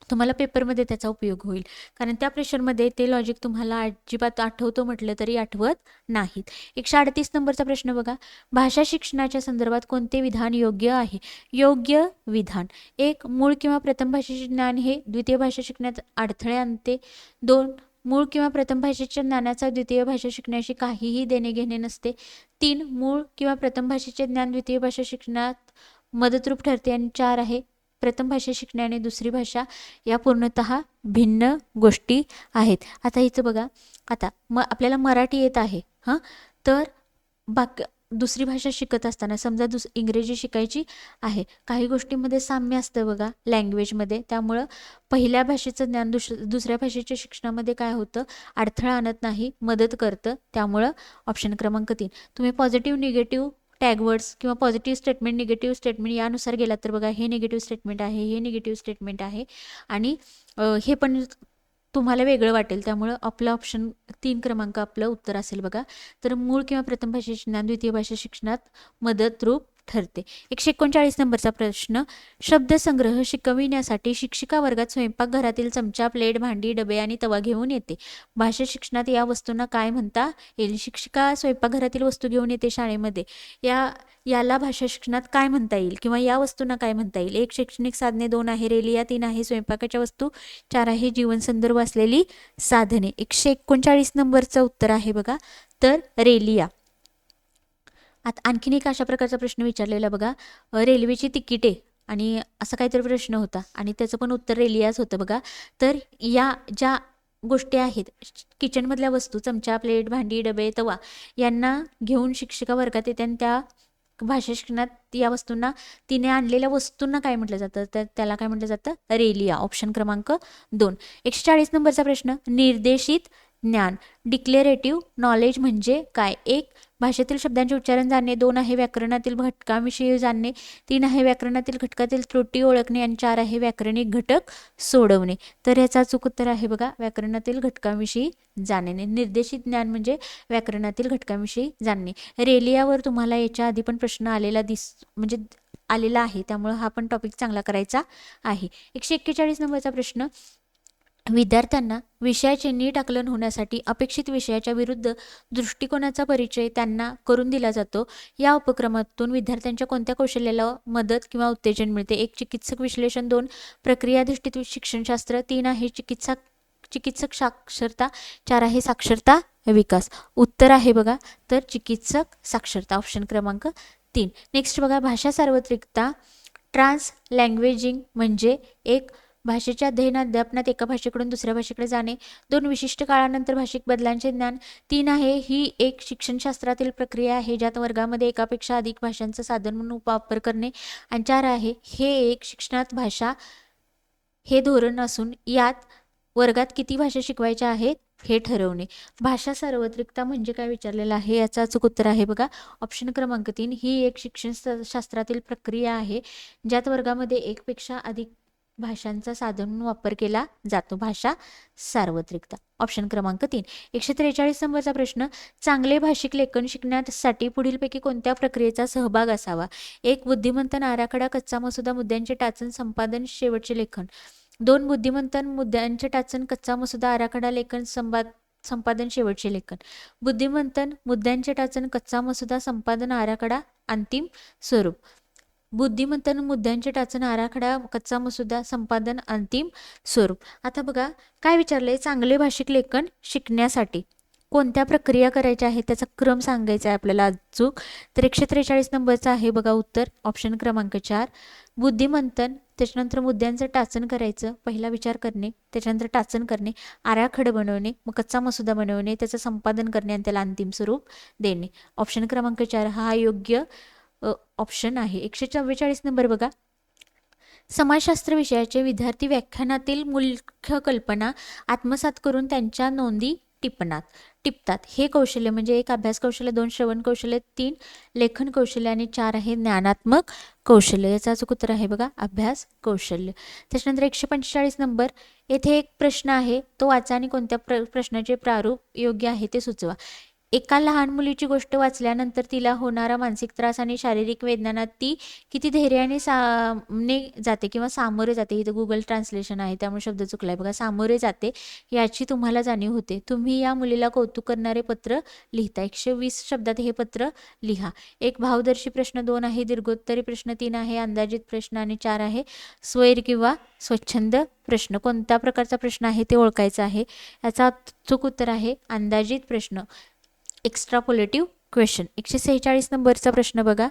तुम्हाला पेपरमध्ये त्याचा उपयोग होईल, कारण त्या प्रेशरमध्ये ते लॉजिक तुम्हाला अजिबात आठवतो म्हटलं तरी आठवत नाहीत. 138 नंबरचा प्रश्न बघा. भाषा शिक्षणाच्या संदर्भात कोणते विधान योग्य आहे? योग्य विधान. 1 मूळ किंवा प्रथम भाषेचे ज्ञान हे द्वितीय भाषा शिकण्यात अडथळे आणते. 2 मूळ किंवा प्रथम भाषेच्या ज्ञानाचा द्वितीय भाषा शिकण्याशी काहीही देणे घेणे नसते. 3 मूळ किंवा प्रथम भाषेचे ज्ञान द्वितीय भाषा शिकण्यात मदतरूप ठरते. आणि 4 आहे प्रथम भाषा शिकणे आणि दुसरी भाषा या पूर्णतः भिन्न गोष्टी आहेत. आता इथं बघा, आता आपल्याला मराठी येत आहे तर दुसरी भाषा शिकत असताना समजा इंग्रजी शिकायची आहे, काही गोष्टींमध्ये साम्य असतं बघा लँग्वेजमध्ये, त्यामुळं पहिल्या भाषेचं ज्ञान दुसऱ्या भाषेच्या शिक्षणामध्ये काय होतं, अडथळा आणत नाही, मदत करतं. त्यामुळं ऑप्शन क्रमांक 3. तुम्ही पॉझिटिव्ह निगेटिव्ह टॅगवर्ड्स किंवा पॉझिटिव्ह स्टेटमेंट निगेटिव्ह स्टेटमेंट यानुसार गेलात तर बघा, हे निगेटिव्ह स्टेटमेंट आहे, हे निगेटिव्ह स्टेटमेंट आहे आणि हे पण तुम्हाला वेगळं वाटेल, त्यामुळं आपलं ऑप्शन 3 क्रमांक आपलं उत्तर असेल बघा. तर मूळ किंवा प्रथम भाषेचे ज्ञान द्वितीय भाषा शिक्षणात मदतरूप ठरते. 139 नंबरचा प्रश्न. शब्दसंग्रह शिकविण्यासाठी शिक्षिका वर्गात स्वयंपाकघरातील चमचा, प्लेट, भांडी, डबे आणि तवा घेऊन येते. भाषा शिक्षणात या वस्तूंना काय म्हणता येईल? शिक्षिका स्वयंपाकघरातील वस्तू घेऊन येते शाळेमध्ये, याला भाषा शिक्षणात काय म्हणता येईल किंवा या वस्तूंना काय म्हणता येईल? 1 शैक्षणिक साधने, 2 आहे रेलिया, 3 आहे स्वयंपाकाच्या वस्तू, 4 आहे जीवनसंदर्भ असलेली साधने. 139 नंबरचं उत्तर आहे बघा, तर रेलिया. आता आणखीन एक अशा प्रकारचा प्रश्न विचारलेला बघा, रेल्वेची तिकिटे आणि असा काहीतरी प्रश्न होता आणि त्याचं पण उत्तर रेलियाच होतं बघा. तर या ज्या गोष्टी आहेत, किचनमधल्या वस्तू, चमचा, प्लेट, भांडी, डबे, तवा यांना घेऊन शिक्षिका वर्गात येते आणि त्या भाषा शिक्षणात या वस्तूंना, तिने आणलेल्या वस्तूंना काय म्हटलं जातं, तर त्याला काय म्हटलं जातं, रेलिया. ऑप्शन क्रमांक 2. 140 नंबरचा प्रश्न, निर्देशित ज्ञान, डिक्लेरेटिव्ह नॉलेज म्हणजे काय? 1. भाषेतील शब्दांचे उच्चारण जाणणे. 2 आहे व्याकरणातील घटकांविषयी जाणणे. 3 आहे व्याकरणातील घटकातील त्रुटी ओळखणे. आणि 4 आहे व्याकरणिक घटक सोडवणे. तर याचा अचूक उत्तर आहे बघा, व्याकरणातील घटकांविषयी जाणणे. निर्देशित ज्ञान म्हणजे व्याकरणातील घटकांविषयी जाणणे. रेलियावर तुम्हाला याच्या आधी पण प्रश्न आलेला आहे, त्यामुळे हा पण टॉपिक चांगला करायचा आहे. 141 नंबरचा प्रश्न, विद्यार्थ्यांना विषयाचे नीट आकलन होण्यासाठी अपेक्षित विषयाच्या विरुद्ध दृष्टिकोनाचा परिचय त्यांना करून दिला जातो. या उपक्रमातून विद्यार्थ्यांच्या कोणत्या कौशल्याला मदत किंवा उत्तेजन मिळते? 1. चिकित्सक विश्लेषण. 2. प्रक्रियाधिष्ठित शिक्षणशास्त्र. 3 आहे चिकित्सक साक्षरता. 4 आहे साक्षरता विकास. उत्तर आहे बघा तर चिकित्सक साक्षरता. ऑप्शन क्रमांक 3. नेक्स्ट बघा, भाषा सार्वत्रिकता. ट्रान्स लँग्वेजिंग म्हणजे 1. भाषेच्या अध्ययन अध्यापनात एका भाषेकडून दुसऱ्या भाषेकडे जाणे. 2. विशिष्ट काळानंतर भाषिक बदलांचे ज्ञान. 3 आहे ही एक शिक्षणशास्त्रातील प्रक्रिया आहे ज्यात वर्गामध्ये एकापेक्षा अधिक भाषांचं साधन म्हणून वापर करणे. आणि 4 आहे हे एक शिक्षणात भाषा हे धोरण असून यात वर्गात किती भाषा शिकवायच्या आहेत हे ठरवणे. भाषा सार्वत्रिकता म्हणजे काय विचारलेलं आहे, याचं अचूक उत्तर आहे बघा ऑप्शन क्रमांक 3. ही एक शिक्षण शास्त्रातील प्रक्रिया आहे ज्यात वर्गामध्ये एकपेक्षा अधिक भाषांचा साधन म्हणून वापर केला जातो. भाषा सार्वत्रिकता. ऑप्शन क्रमांक 3. 143 नंबरचा प्रश्न, चांगले भाषिक लेखन शिकण्यासाठी पुढीलपैकी कोणत्या प्रक्रियेचा सहभाग असावा? 1. बुद्धिमंथन, आराखडा, कच्चा मसुदा, मुद्द्यांचे टाचन, संपादन, शेवटचे लेखन. 2. बुद्धिमंथन, मुद्द्यांचे टाचन, कच्चा मसुदा, आराखडा, लेखन, संपादन, शेवटचे लेखन. बुद्धिमंथन, मुद्द्यांचे टाचन, कच्चा मसुदा, संपादन, आराखडा, अंतिम स्वरूप. बुद्धिमंथन, मुद्द्यांचे टाचन, आराखडा, कच्चा मसुदा, संपादन, अंतिम स्वरूप. आता बघा काय विचारलंय, चांगले भाषिक लेखन शिकण्यासाठी कोणत्या प्रक्रिया करायच्या आहेत त्याचा क्रम सांगायचा आहे आपल्याला अचूक. तर 143 नंबरचा आहे बघा उत्तर ऑप्शन क्रमांक 4. बुद्धिमंथन, त्याच्यानंतर मुद्द्यांचं टाचन करायचं, पहिला विचार करणे, त्याच्यानंतर टाचन करणे, आराखडा बनवणे, मग कच्चा मसुदा बनवणे, त्याचं संपादन करणे आणि त्याला अंतिम स्वरूप देणे. ऑप्शन क्रमांक 4 हा योग्य ऑप्शन आहे. 144 नंबर बघा, समाजशास्त्र विषयाचे विद्यार्थी व्याख्यानातील मुख्य कल्पना आत्मसात करून त्यांच्या नोंदी टिपतात. हे कौशल्य म्हणजे 1. अभ्यास कौशल्य, 2. श्रवण कौशल्य, 3. लेखन कौशल्य आणि 4 आहे ज्ञानात्मक कौशल्य. याचा अचूक उत्तर आहे बघा अभ्यास कौशल्य. त्याच्यानंतर 145 नंबर, येथे एक प्रश्न आहे तो वाचा आणि कोणत्या प्रश्नाचे प्रारूप योग्य आहे ते सुचवा. एका लहान मुलीची गोष्ट वाचल्यानंतर तिला होणारा मानसिक त्रास आणि शारीरिक वेदनांना ती किती धैर्याने जाते किंवा सामोरे जाते. इथं गुगल ट्रान्सलेशन आहे त्यामुळे शब्द चुकलाय बघा. सामोरे जाते याची तुम्हाला जाणीव होते. तुम्ही या मुलीला कौतुक करणारे पत्र लिहिता. 120 शब्दात हे पत्र लिहा. 1. भावदर्शी प्रश्न, 2 आहे दीर्घोत्तरी प्रश्न, 3 आहे अंदाजित प्रश्न आणि 4 आहे स्वैर किंवा स्वच्छंद प्रश्न. कोणत्या प्रकारचा प्रश्न आहे ते ओळखायचं आहे. याचा अचूक उत्तर आहे अंदाजित प्रश्न, एक्स्ट्रापोलेटिव्ह क्वेश्चन. 146 नंबरचा प्रश्न बघा,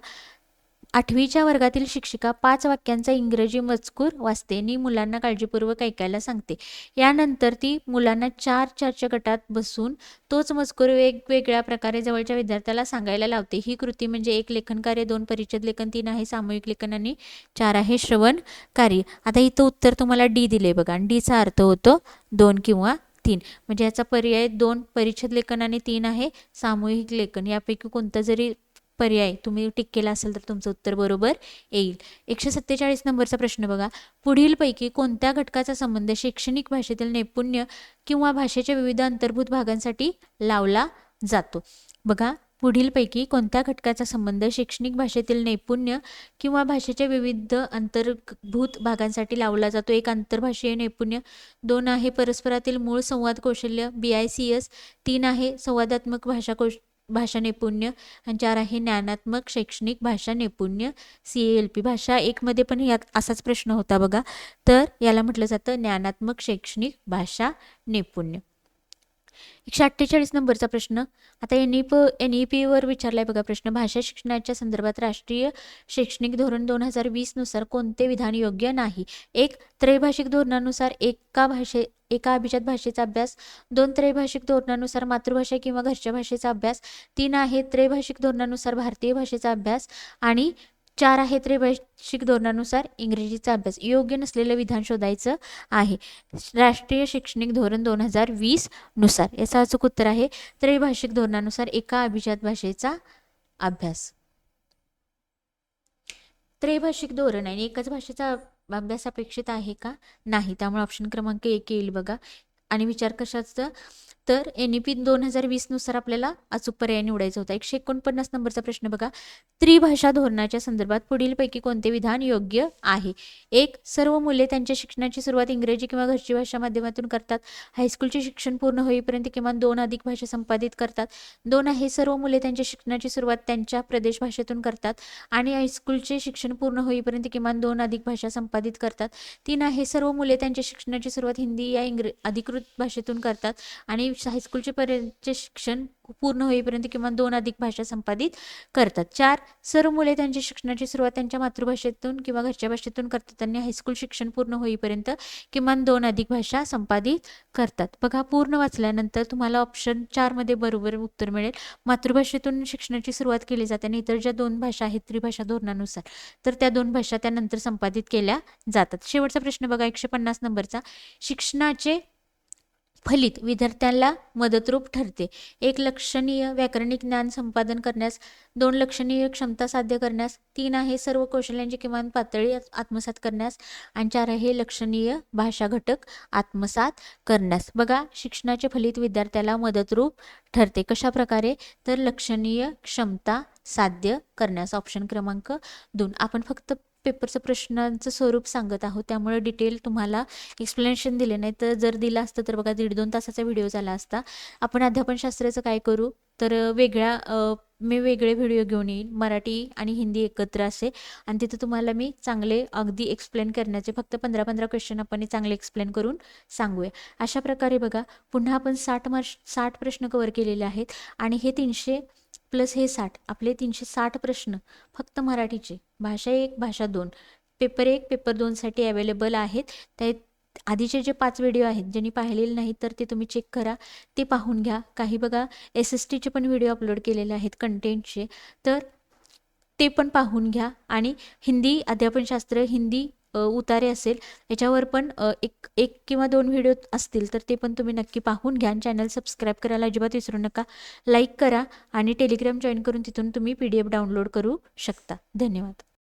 8वीच्या वर्गातील शिक्षिका 5 वाक्यांचा इंग्रजी मजकूर वाचते आणि मुलांना काळजीपूर्वक ऐकायला सांगते. यानंतर ती मुलांना 4 गटात बसून तोच मजकूर वेगवेगळ्या प्रकारे जवळच्या विद्यार्थ्याला सांगायला लावते. ही कृती म्हणजे 1. लेखन कार्य, 2. परिच्छेद लेखन, 3 आहे सामूहिक लेखन आणि 4 आहे श्रवण कार्य. आता इथं उत्तर तुम्हाला डी दिले बघा आणि डीचा अर्थ होतो 2 किंवा 3. म्हणजे याचा पर्याय 2 परिच्छेद लेखन आणि 3 आहे सामूहिक लेखन. यापैकी कोणता जरी पर्याय तुम्ही टिक केला असेल तर तुमचं उत्तर बरोबर येईल. 147 नंबरचा प्रश्न बघा, पुढीलपैकी कोणत्या घटकाचा संबंध शैक्षणिक भाषेतील नैपुण्य किंवा भाषेच्या विविध अंतर्भूत भागांसाठी लावला जातो? बघा पुढीलपैकी कोणत्या घटकाचा संबंध शैक्षणिक भाषेतील नैपुण्य किंवा भाषेच्या विविध अंतर्भूत भागांसाठी लावला जातो? 1. आंतरभाषीय नैपुण्य, 2 आहे परस्परातील मूळ संवाद कौशल्य BICS, 3 आहे संवादात्मक भाषा नैपुण्य आणि 4 आहे ज्ञानात्मक शैक्षणिक भाषा नैपुण्य CALP. भाषा 1 मध्ये पण यात असाच प्रश्न होता बघा, तर याला म्हटलं जातं ज्ञानात्मक शैक्षणिक भाषा नैपुण्य. 148 नंबरचा प्रश्न, आता NEP वर विचारलाय बघा प्रश्न, भाषा शिक्षणाच्या संदर्भात राष्ट्रीय शैक्षणिक धोरण 2020 नुसार कोणते विधान योग्य नाही? 1. त्रैभाषिक धोरणानुसार एका अभिजात भाषेचा अभ्यास, 2 त्रैभाषिक धोरणानुसार मातृभाषा किंवा घरच्या भाषेचा अभ्यास, 3 आहे त्रैभाषिक धोरणानुसार भारतीय भाषेचा अभ्यास आणि 4 आहे त्रैभाषिक धोरणानुसार इंग्रजीचा अभ्यास. योग्य नसलेलं विधान शोधायचं आहे राष्ट्रीय शैक्षणिक धोरण 2020 नुसार. याचं अचूक उत्तर आहे त्रैभाषिक धोरणानुसार एका अभिजात भाषेचा अभ्यास. त्रैभाषिक धोरण आणि एकच भाषेचा अभ्यास अपेक्षित आहे का? नाही. त्यामुळे ऑप्शन क्रमांक 1 येईल बघा. आणि विचार कशाचा? तर NEP 2020 नुसार आपल्याला अचूक पर्याय निवडायचा होता. 149 नंबरचा प्रश्न बघा. त्रिभाषा धोरणाच्या संदर्भात पुढीलपैकी कोणते विधान योग्य आहे? 1. सर्व मुले त्यांच्या शिक्षणाची सुरुवात इंग्रजी किंवा घरची भाषा माध्यमातून करतात. हायस्कूलचे शिक्षण पूर्ण होईपर्यंत किमान 2 अधिक भाषा संपादित करतात. 2 आहे सर्व मुले त्यांच्या शिक्षणाची सुरुवात त्यांच्या प्रदेश भाषेतून करतात आणि हायस्कूलचे शिक्षण पूर्ण होईपर्यंत किमान 2 अधिक भाषा संपादित करतात. 3 आहे सर्व मुले त्यांच्या शिक्षणाची सुरुवात हिंदी या अधिकृत भाषेतून करतात आणि हायस्कूलचे पर्यंतचे शिक्षण पूर्ण होईपर्यंत किमान 2 अधिक भाषा संपादित करतात. 4 सर्व मुले त्यांच्या शिक्षणाची सुरुवात त्यांच्या मातृभाषेतून किंवा घरच्या भाषेतून करतात आणि हायस्कूल शिक्षण पूर्ण होईपर्यंत किमान 2 अधिक भाषा संपादित करतात. बघा, पूर्ण वाचल्यानंतर तुम्हाला ऑप्शन 4 मध्ये बरोबर उत्तर मिळेल. मातृभाषेतून शिक्षणाची सुरुवात केली जाते आणि इतर ज्या 2 भाषा आहेत त्रिभाषा धोरणानुसार तर त्या 2 भाषा त्यानंतर संपादित केल्या जातात. शेवटचा प्रश्न बघा 150 नंबरचा. शिक्षणाचे फलित विद्यार्थ्यांना मदतरूप ठरते. 1 लक्षणीय व्याकरणिक ज्ञान संपादन करण्यास, 2 लक्षणीय क्षमता साध्य करण्यास, 3 आहे सर्व कौशल्यांची किमान पातळी आत्मसात करण्यास आणि 4 आहे लक्षणीय भाषा घटक आत्मसात करण्यास. बघा, शिक्षणाचे फलित विद्यार्थ्याला मदतरूप ठरते. कशा प्रकारे? तर लक्षणीय क्षमता साध्य करण्यास. ऑप्शन क्रमांक 2. आपण फक्त पेपरचं प्रश्नांचं स्वरूप सांगत आहोत, त्यामुळे डिटेल तुम्हाला एक्सप्लेनेशन दिले नाही. तर जर दिलं असतं तर बघा 1.5-2 तासाचा व्हिडिओ झाला असता. आपण अध्यापनशास्त्राचं काय करू तर मी वेगळे व्हिडिओ घेऊन येईन, मराठी आणि हिंदी एकत्र असे, आणि तिथं तुम्हाला मी चांगले अगदी एक्सप्लेन करण्याचे फक्त 15-15 क्वेश्चन आपण चांगले एक्सप्लेन करून सांगूया. अशा प्रकारे बघा, पुन्हा आपण 60 प्रश्न कव्हर केलेले आहेत आणि हे 300 प्लस हे 60 आपले 360 प्रश्न फक्त मराठीचे, भाषा 1 भाषा 2 पेपर 1 पेपर 2 साठी अवेलेबल आहेत. त्या आधीचे जे 5 व्हिडिओ आहेत ज्यांनी पाहिलेले नाहीत तर ते तुम्ही चेक करा, ते पाहून घ्या. काही बघा SSTचे पण व्हिडिओ अपलोड केलेले आहेत कंटेंटचे, तर ते पण पाहून घ्या. आणि हिंदी अध्यापनशास्त्र हिंदी उतारे असेल याच्यावर पण एक किंवा 2 व्हिडिओ असतील तर ते पण तुम्ही नक्की पाहून घ्या. चॅनल सबस्क्राईब करायला अजिबात विसरू नका. लाईक करा आणि टेलिग्राम जॉईन करून तिथून तुम्ही PDF डाउनलोड करू शकता. धन्यवाद.